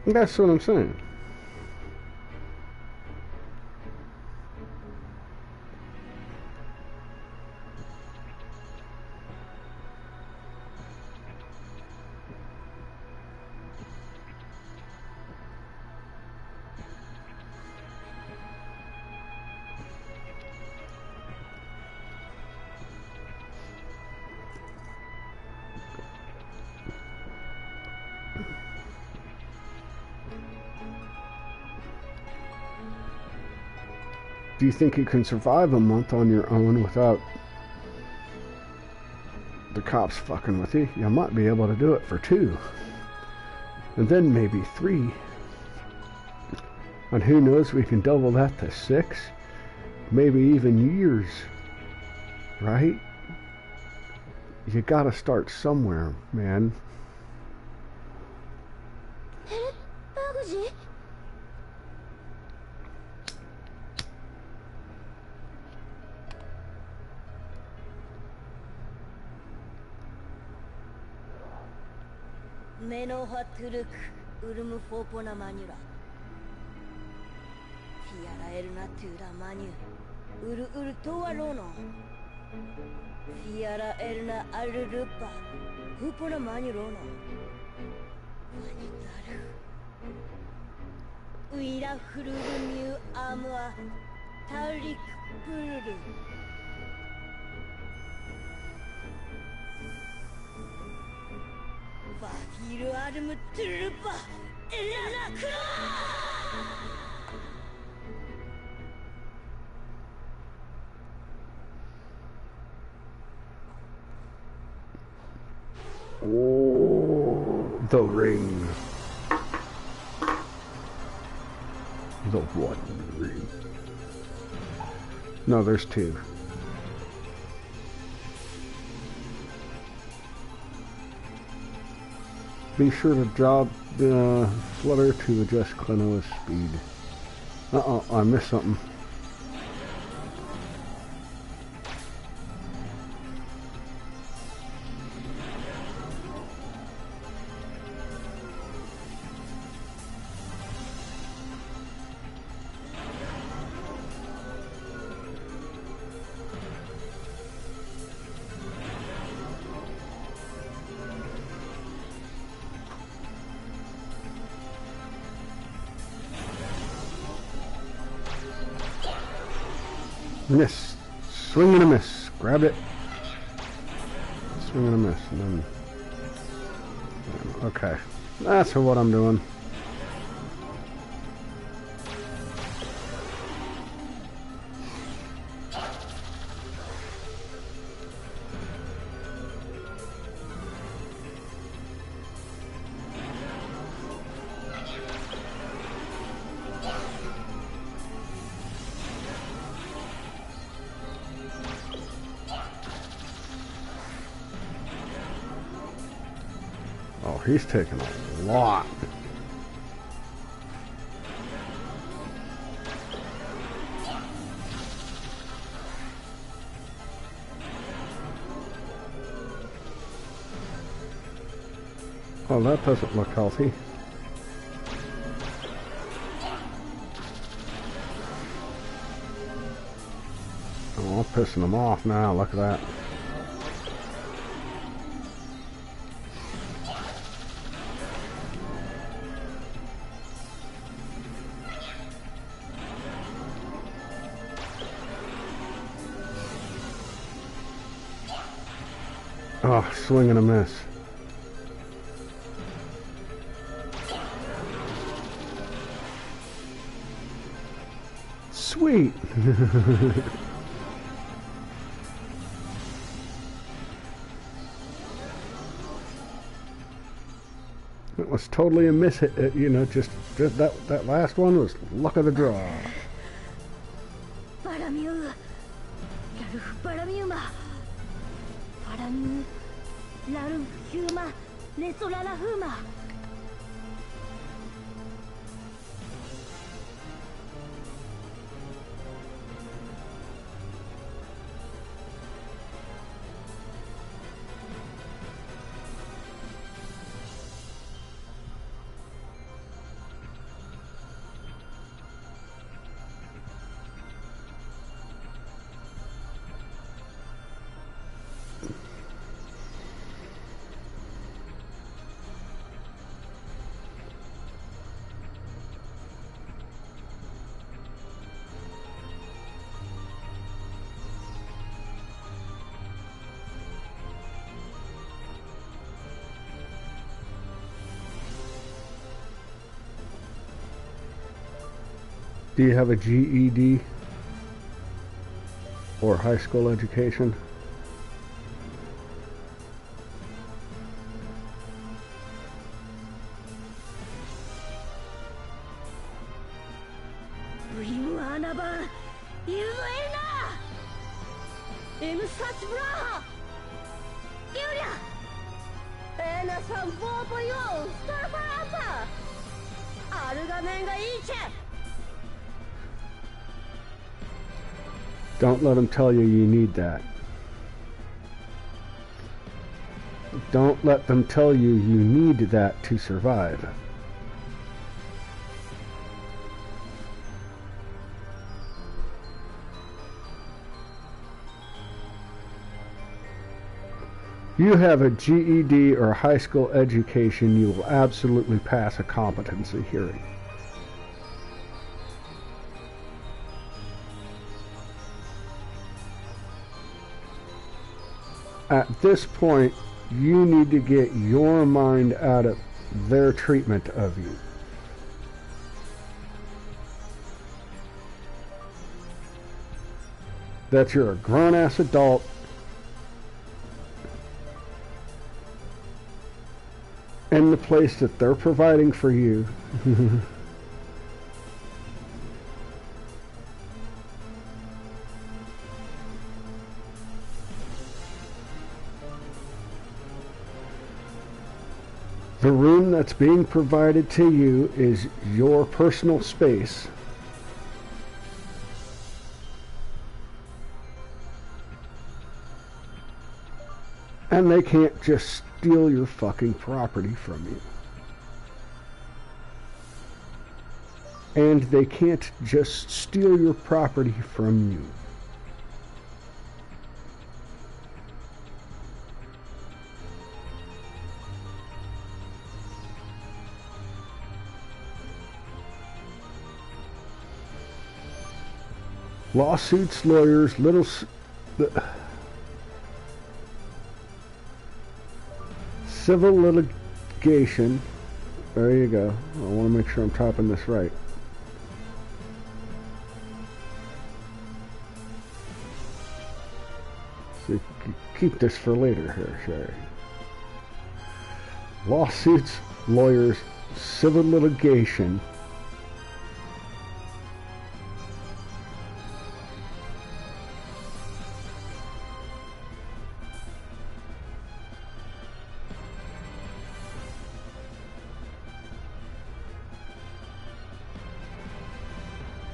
[SPEAKER 1] That's what I'm saying. Do you think you can survive a month on your own without the cops fucking with you? You might be able to do it for 2. And then maybe 3. And who knows, we can double that to 6. Maybe even years. Right? You gotta start somewhere, man.
[SPEAKER 2] Menoha Turuk Urum Fopona Manura Fiara Elna Tura Manu Uru Toarono Fiara Elna Arurupa Hupona Manurono Manitaru Uira Furu Amua Tarik Puru Vahiru Armu Turupa Elakra
[SPEAKER 1] Oh, the ring. The one ring. No, there's 2. Be sure to drop flutter to adjust Klonoa's speed. I missed something. Miss. Swing and a miss. Grab it. Swing and a miss. And then... Okay. That's what I'm doing. Oh, he's taking a lot. Oh, that doesn't look healthy. Oh, I'm pissing them off now. Look at that. Oh, swing and a miss. Sweet. It was totally a miss. You know, just that last one was luck of the draw. Do you have a GED or high school education? Don't let them tell you you need that. Don't let them tell you you need that to survive. You have a GED or a high school education, you will absolutely pass a competency hearing. At this point, you need to get your mind out of their treatment of you. That you're a grown-ass adult in the place that they're providing for you. The room that's being provided to you is your personal space. And they can't just steal your fucking property from you. And they can't just steal your property from you. Lawsuits, lawyers, civil litigation. There you go. I want to make sure I'm typing this right. So keep this for later here, Sherry. Lawsuits, lawyers, civil litigation.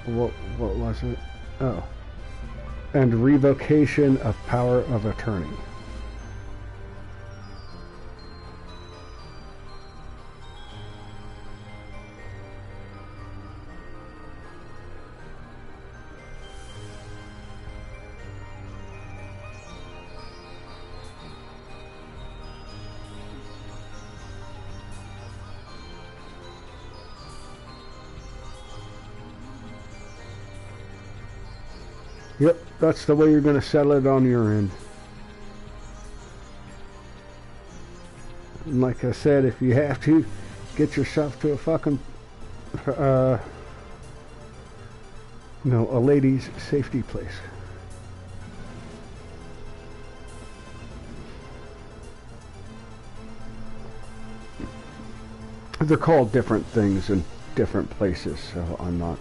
[SPEAKER 1] What was it? Oh. And revocation of power of attorney. Yep, that's the way you're going to settle it on your end. And like I said, if you have to, get yourself to a fucking, a ladies' safety place. They're called different things in different places, so I'm not...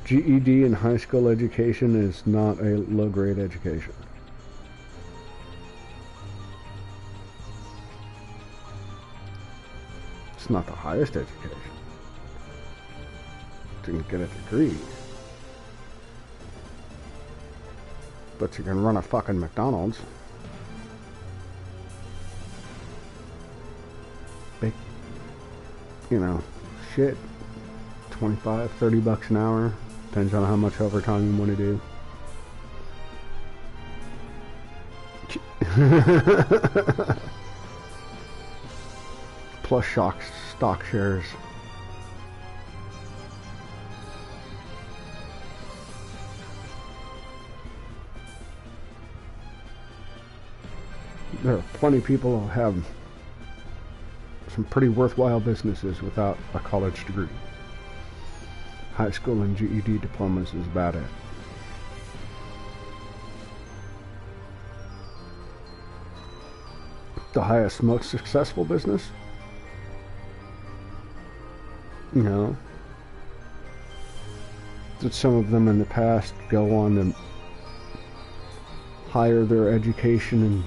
[SPEAKER 1] GED in high school education is not a low-grade education. It's not the highest education. Didn't get a degree. But you can run a fucking McDonald's. Big, shit. 25, 30 bucks an hour. Depends on how much overtime you want to do. Plus stock shares. There are plenty of people who have some pretty worthwhile businesses without a college degree. High school and GED diplomas is about it. The highest, most successful business? No. Did some of them in the past go on to hire their education and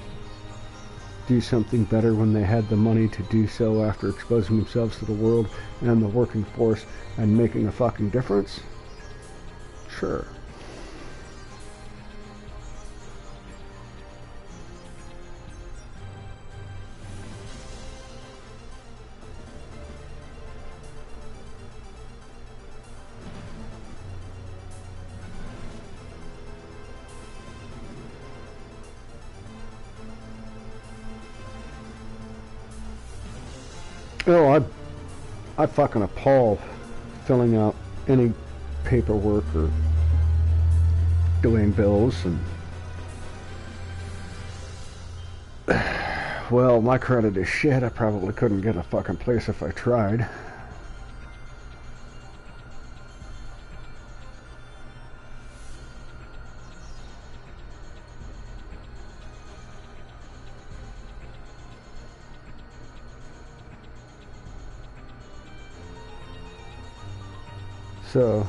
[SPEAKER 1] do something better when they had the money to do so after exposing themselves to the world and the working force and making a fucking difference? Sure. Oh, I fucking appall filling out any paperwork or doing bills, and well, my credit is shit. I probably couldn't get a fucking place if I tried. So,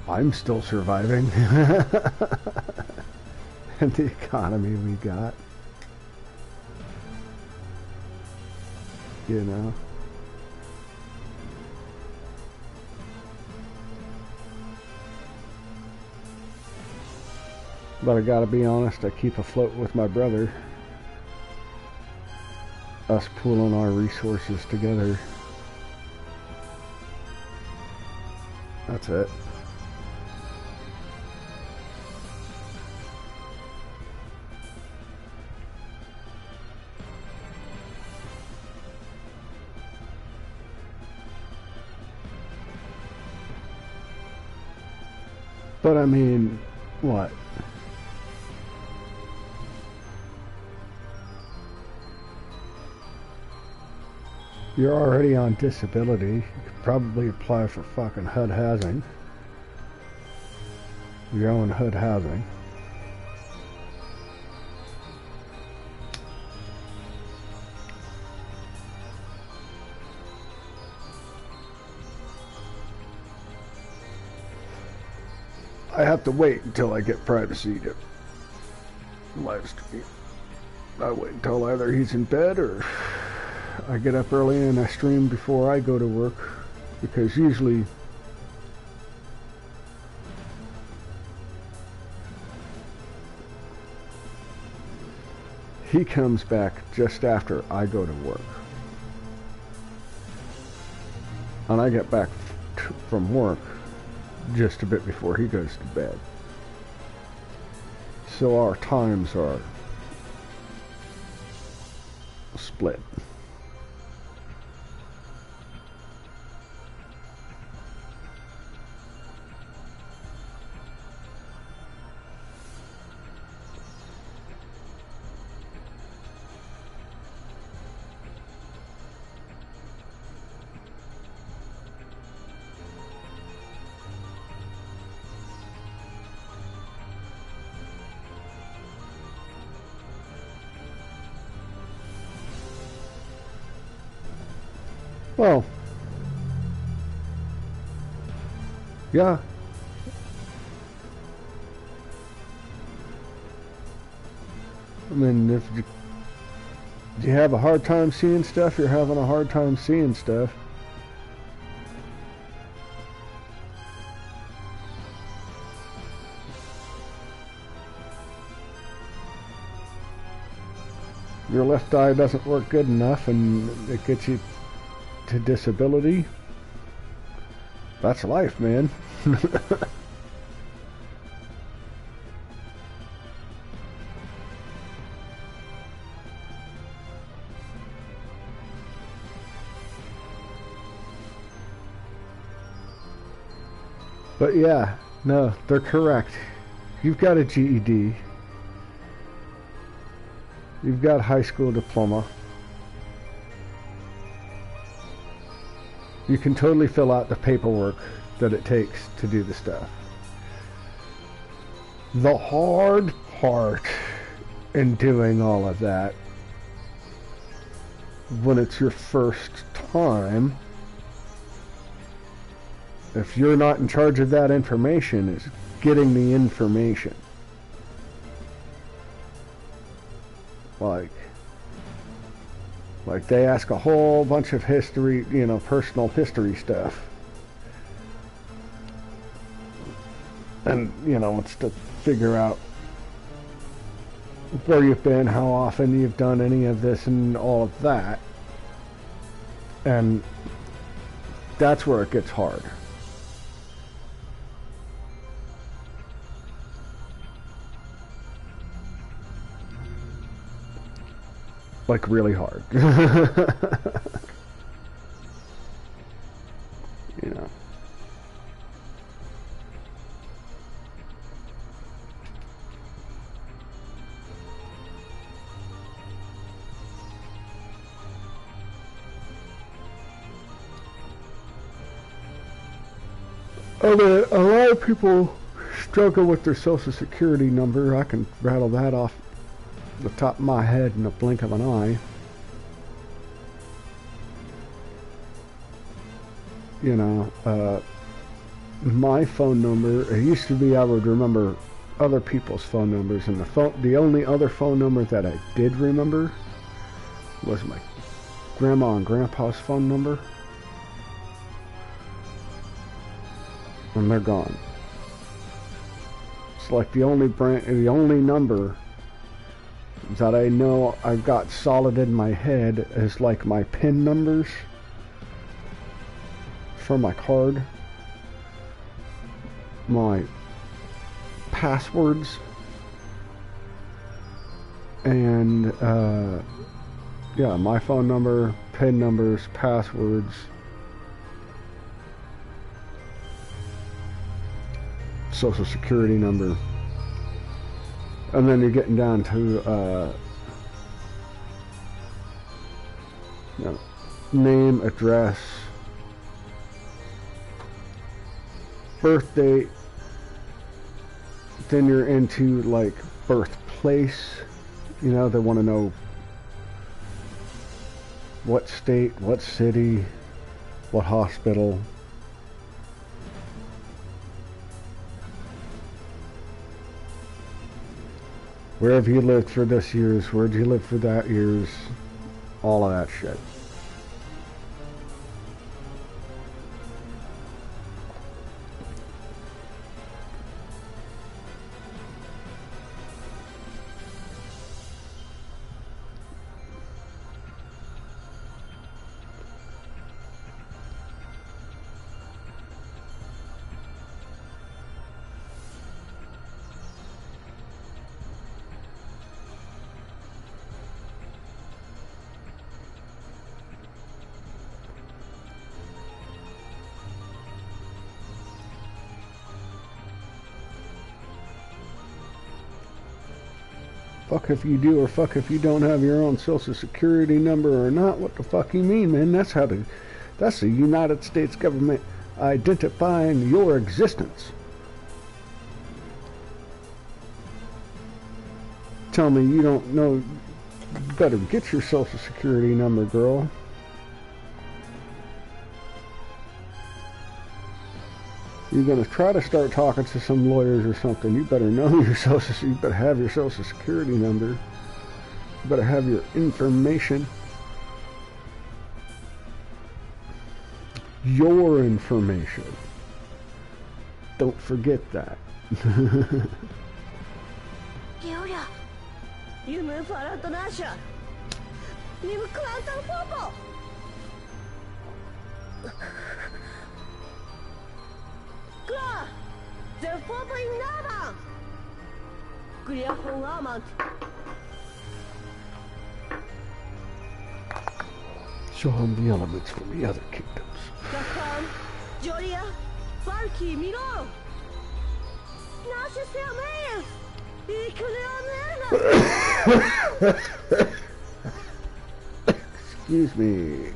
[SPEAKER 1] I'm still surviving. And the economy we got. But I gotta be honest, I keep afloat with my brother. Us pooling our resources together. That's it. But I mean, what? You're already on disability. You could probably apply for fucking HUD housing. your own HUD housing. I have to wait until I get privacy to live stream. I wait until either he's in bed or I get up early and I stream before I go to work, because usually he comes back just after I go to work. And I get back from work just a bit before he goes to bed. So our times are split. Well, yeah. I mean, if you have a hard time seeing stuff, you're having a hard time seeing stuff. Your left eye doesn't work good enough and it gets you to disability. That's life, man. But yeah, no, they're correct. You've got a GED. You've got a high school diploma. You can totally fill out the paperwork that it takes to do the stuff. The hard part in doing all of that, when it's your first time, if you're not in charge of that information, is getting the information. Like they ask a whole bunch of history, you know, personal history stuff. And, you know, it's to figure out where you've been, how often you've done any of this and all of that. And that's where it gets hard. Like really hard. You know. I mean, a lot of people struggle with their social security number. I can rattle that off the top of my head in a blink of an eye. You know, my phone number, it used to be I would remember other people's phone numbers, and the only other phone number that I did remember was my grandma and grandpa's phone number. And they're gone. It's like the only number that I know I've got solid in my head is like my PIN numbers for my card, my passwords, and yeah, my phone number, PIN numbers, passwords, social security number. And then you're getting down to, you know, name, address, birth date, Then you're into like birthplace. You know, they want to know what state, what city, what hospital. Where have you lived for this year's? Where'd you live for that year's? All of that shit. Fuck if you do or fuck if you don't have your own social security number or not. What the fuck you mean, man? That's the United States government identifying your existence. Tell me you don't know. You better get your social security number, girl. You're gonna try to start talking to some lawyers or something. You better know your social. You better have your social security number. You better have your information. Your information. Don't forget that. Show him the elements from the other kingdoms. Excuse me.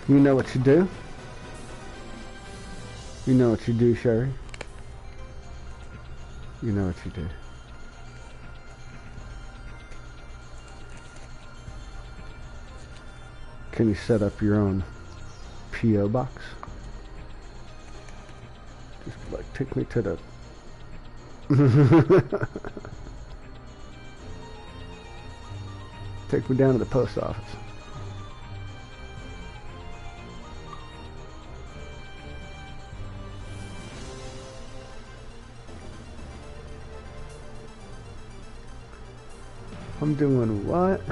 [SPEAKER 1] You know what you do? You know what you do, Sherry? You know what you do. Can you set up your own P.O. box? Just like take me to the... Take me down to the post office. I'm doing what?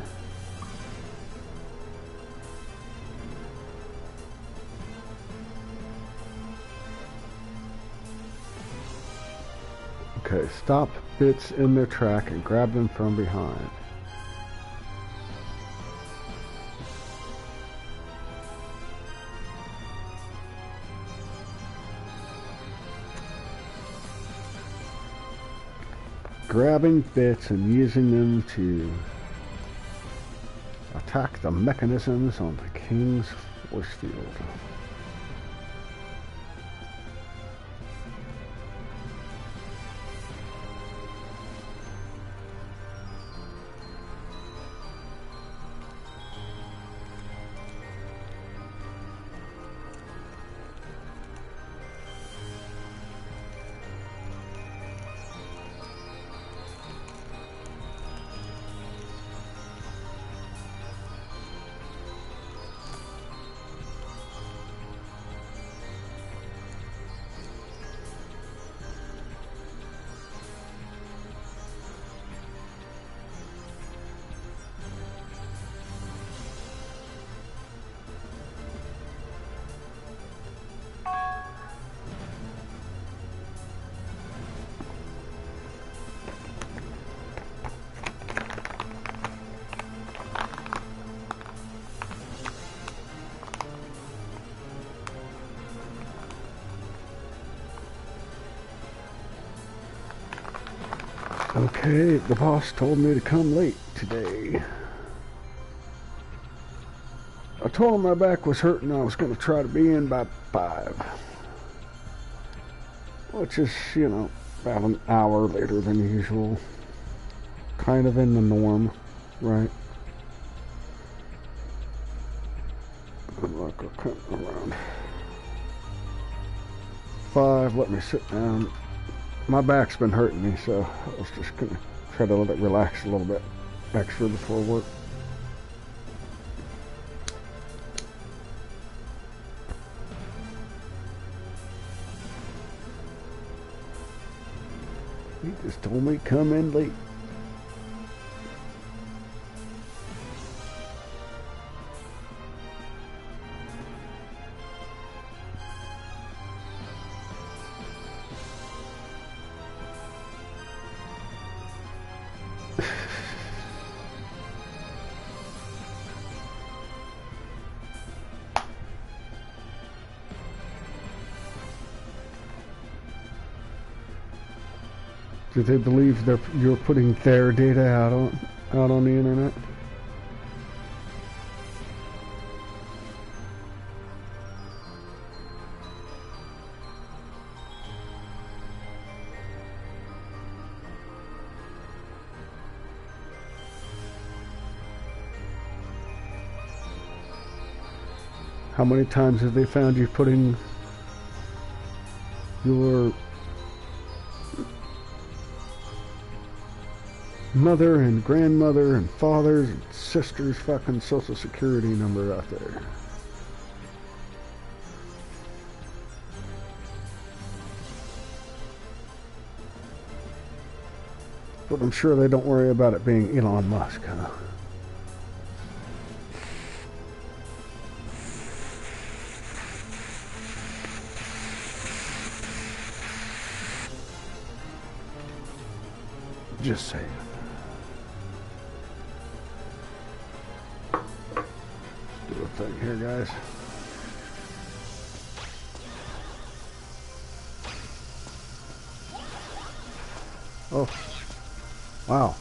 [SPEAKER 1] Okay, stop bits in their track and grab them from behind. Grabbing bits and using them to attack the mechanisms on the King's force field. Okay, the boss told me to come late today. I told him my back was hurting. I was going to try to be in by 5. Which is, you know, about an hour later than usual. Kind of in the norm, right? I'm like, I'll come around 5, let me sit down. My back's been hurting me, so I was just going to try to let it relax a little bit extra before work. He just told me come in late. Do they believe you're putting their data out on the internet? How many times have they found you putting your mother and grandmother and father's and sister's fucking social security number out there? But I'm sure they don't worry about it being Elon Musk, huh? Just saying. Do a thing here, guys. Oh. Wow.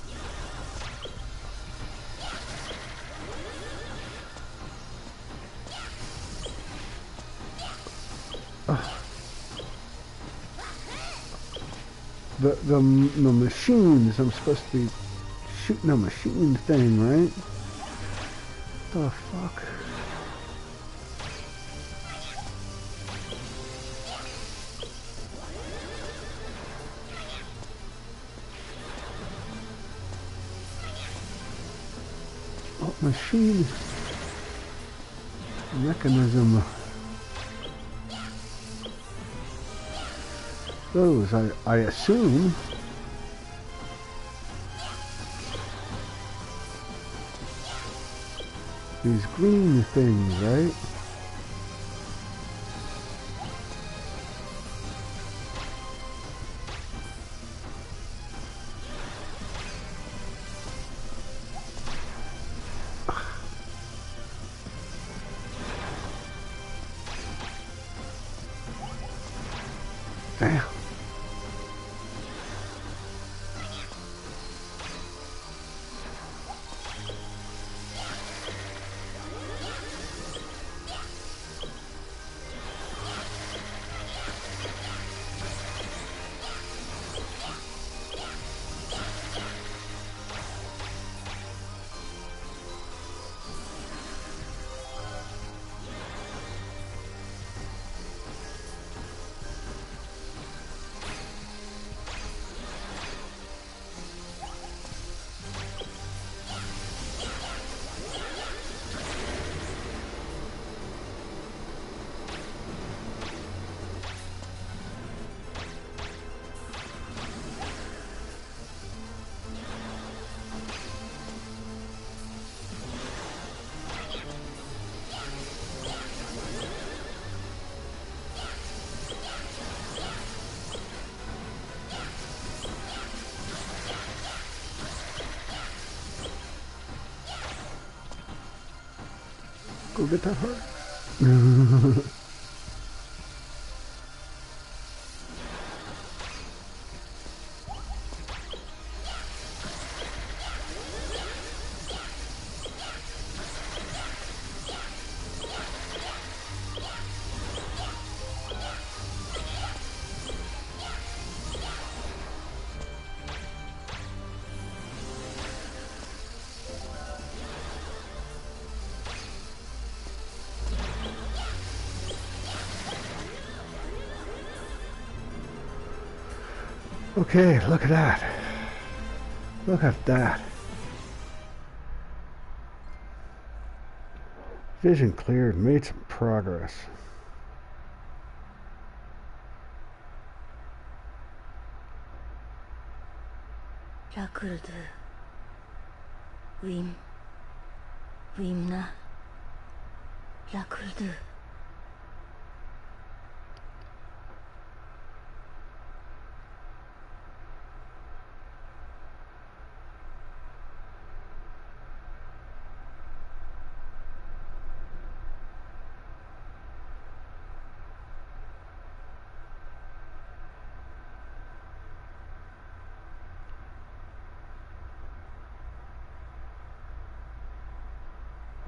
[SPEAKER 1] The machines, I'm supposed to be shooting a machine thing, right? The fuck? What machine mechanism? Those, I assume. These green things, right? Damn. Go get that heart. Okay, look at that. Look at that. Vision cleared, made some progress.
[SPEAKER 2] 라크루드 윈나 라크루드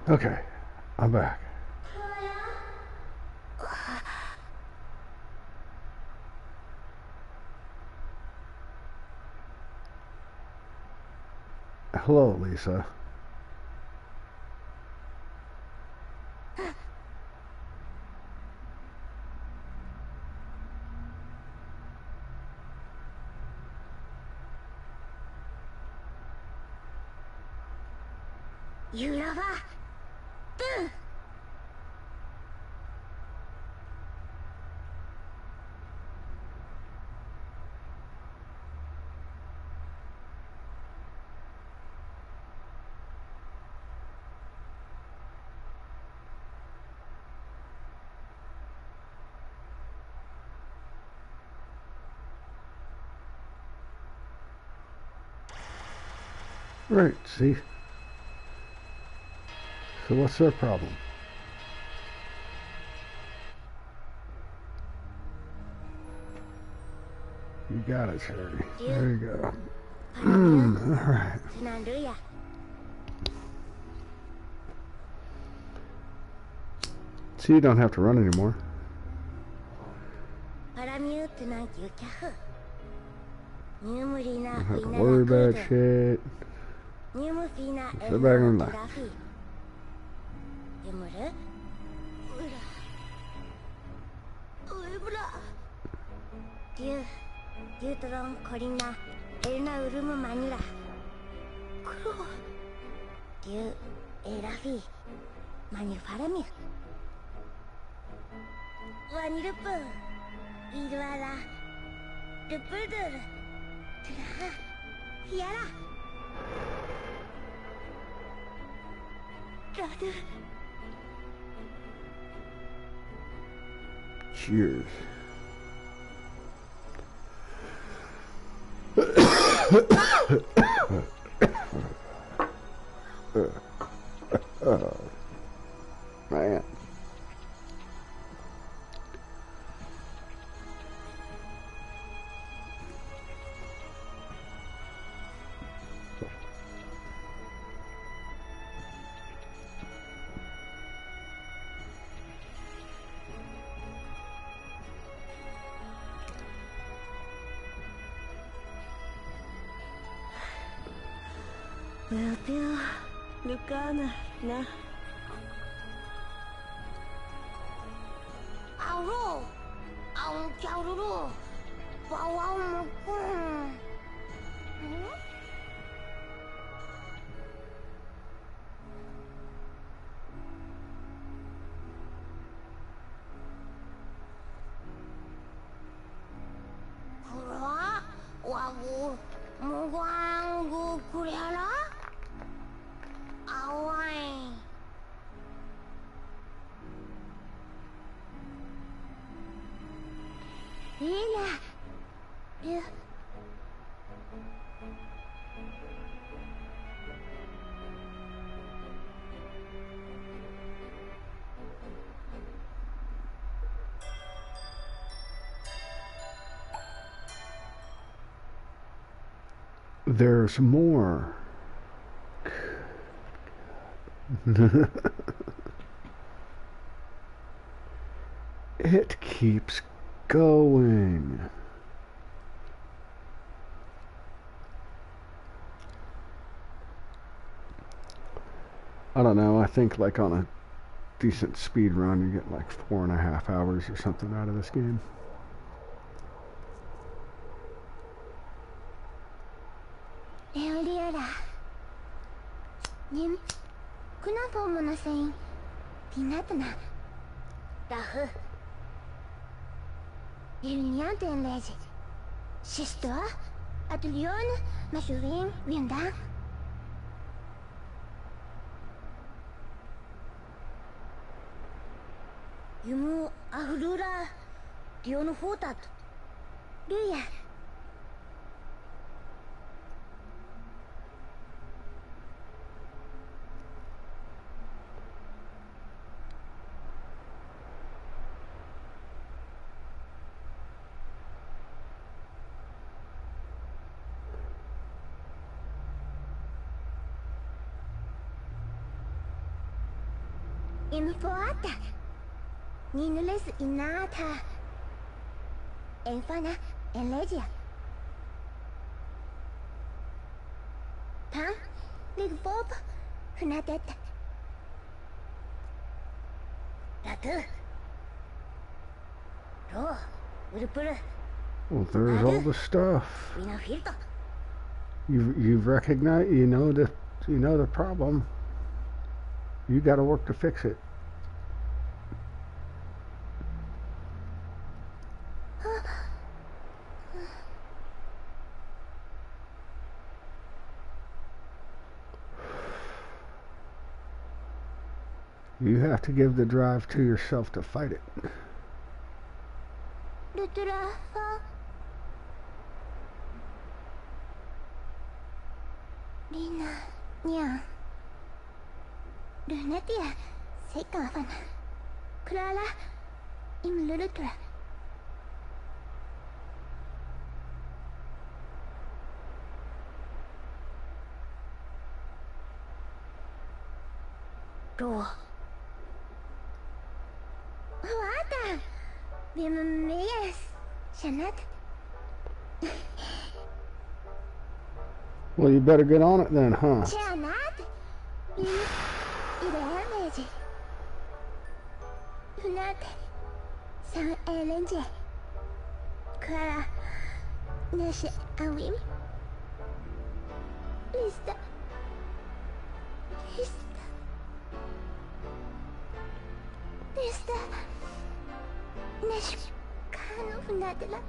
[SPEAKER 1] Okay, I'm back. Hello, Lisa.
[SPEAKER 2] 유라바 뜨
[SPEAKER 1] Right, see? So what's their problem? You got it, Charity. There you go. Alright. See, you don't have to run anymore. Don't have to worry about shit. Sit back and relax. Cheers. Man.
[SPEAKER 2] Lucana, na. Auro, aung chaururu, wow mukun. Kura, wabu, muguangu kuriara. Awai. Ina. Yeah.
[SPEAKER 1] There's more. It keeps going. I don't know, I think like on a decent speed run you get like 4.5 hours or something out of this game.
[SPEAKER 2] 에어리아라. 님, 그나도 모나세인 비나트나. 다흐. 일니안된 레지. 시스터, 아들리온, 마슈린, 윈당. 유무 아흐루라 디오노 호타토. 루야. Infoata. Ninules inata. Enfana elegia. Pam, ligbob, hunadet. Datu. Ro, urupuru.
[SPEAKER 1] Well, there's all the stuff.
[SPEAKER 2] Winafilto.
[SPEAKER 1] You've recognized, you know the problem. You got to work to fix it. You have to give the drive to yourself to fight it.
[SPEAKER 2] Lutura. Lina, Nya. Lunatia, Sekafana. Clara, Im Lutra. Go. Wada. Bimeas. Shanat.
[SPEAKER 1] Well, you better get on it then, huh?
[SPEAKER 2] Shanat. Ideameji. Lunat. San Elenje. Clara. Nash Awim. Lista. Lista. Nash Kano Funatela.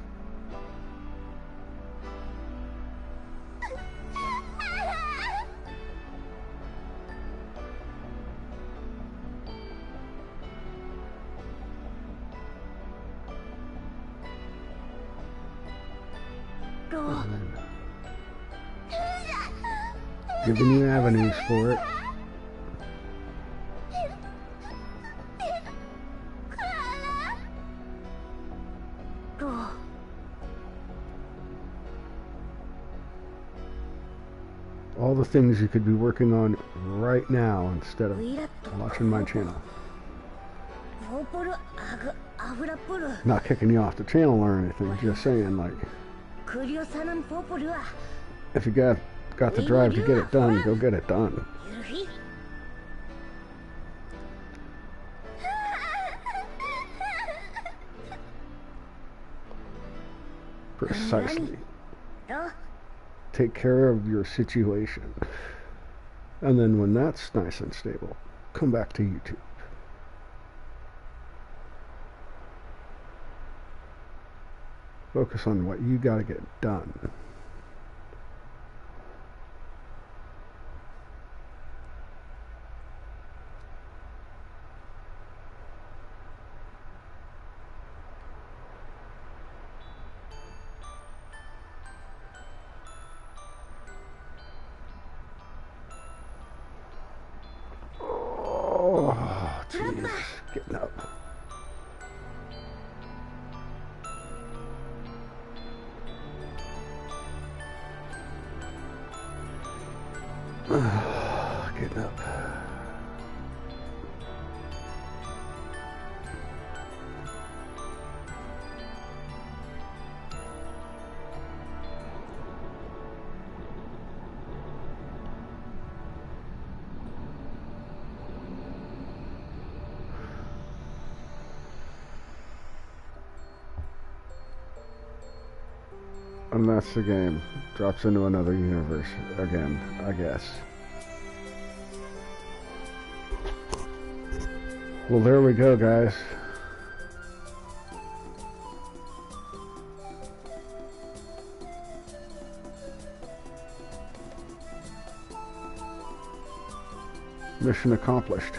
[SPEAKER 1] Giving you avenues for it. All the things you could be working on right now instead of watching my channel. Not kicking you off the channel or anything, just saying, like, if you got the drive to get it done, go get it done. Precisely. Take care of your situation. And then when that's nice and stable, come back to YouTube. Focus on what you got to get done. Oh, jeez. Getting up. Getting up. And that's the game. Drops into another universe again, I guess. Well, there we go, guys. Mission accomplished.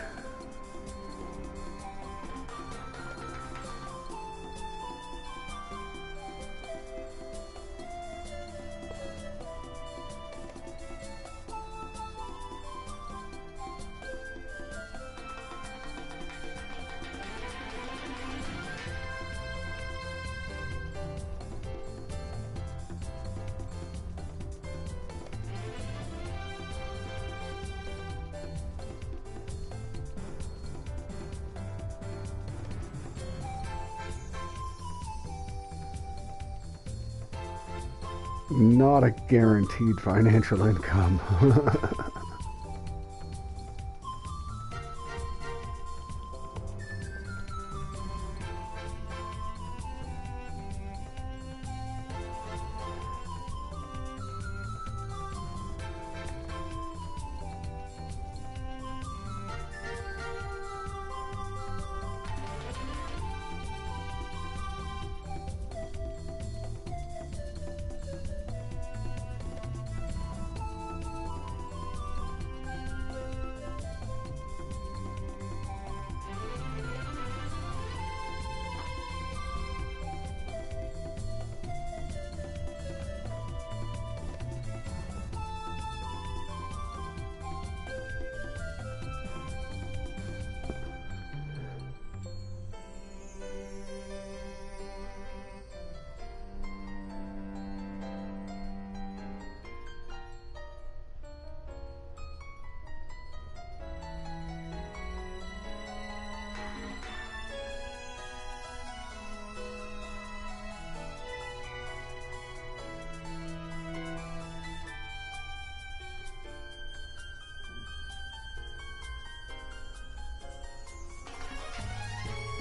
[SPEAKER 1] Not a guaranteed financial income.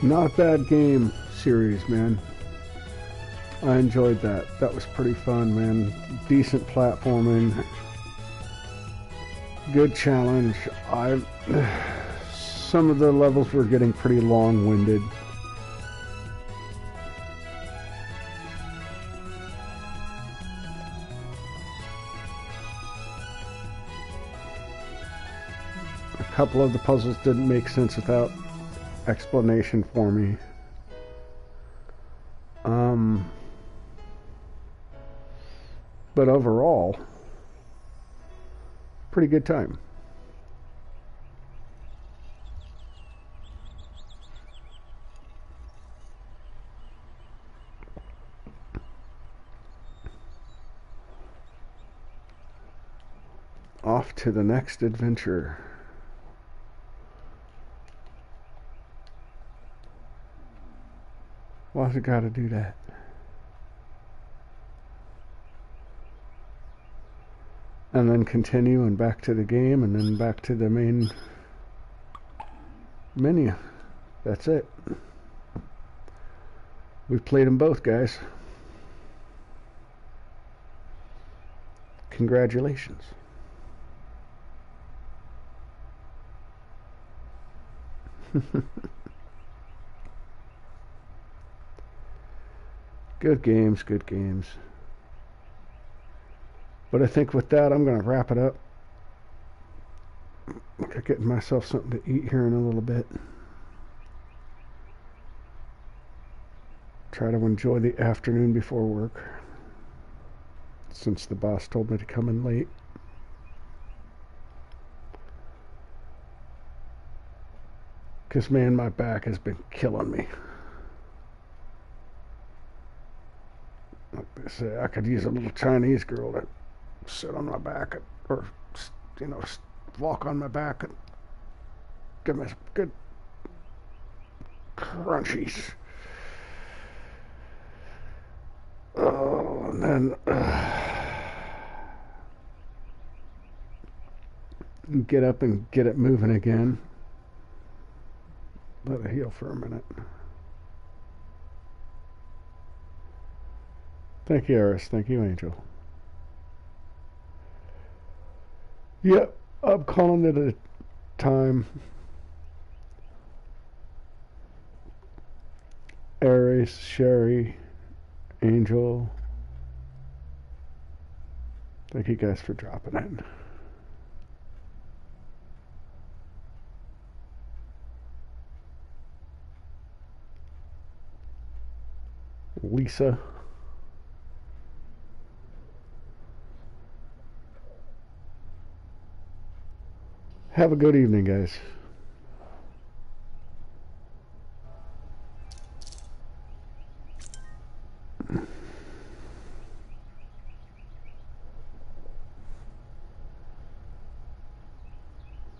[SPEAKER 1] Not a bad game series, man. I enjoyed that. That was pretty fun, man. Decent platforming. Good challenge. Some of the levels were getting pretty long-winded. A couple of the puzzles didn't make sense without explanation for me. But overall, pretty good time. Off to the next adventure. Why's it gotta do that? And then continue and back to the game and then back to the main menu. That's it. We've played them both, guys. Congratulations. Good games, good games. But I think with that, I'm going to wrap it up. I'm getting myself something to eat here in a little bit. Try to enjoy the afternoon before work, since the boss told me to come in late. Because, man, my back has been killing me. Like they say, I could use a little Chinese girl to sit on my back or, you know, walk on my back and give me some good crunchies. Oh, and then get up and get it moving again. Let it heal for a minute. Thank you, Eris. Thank you, Angel. Yep, I'm calling it a time. Aries, Sherry, Angel. Thank you guys for dropping in. Lisa. Have a good evening, guys.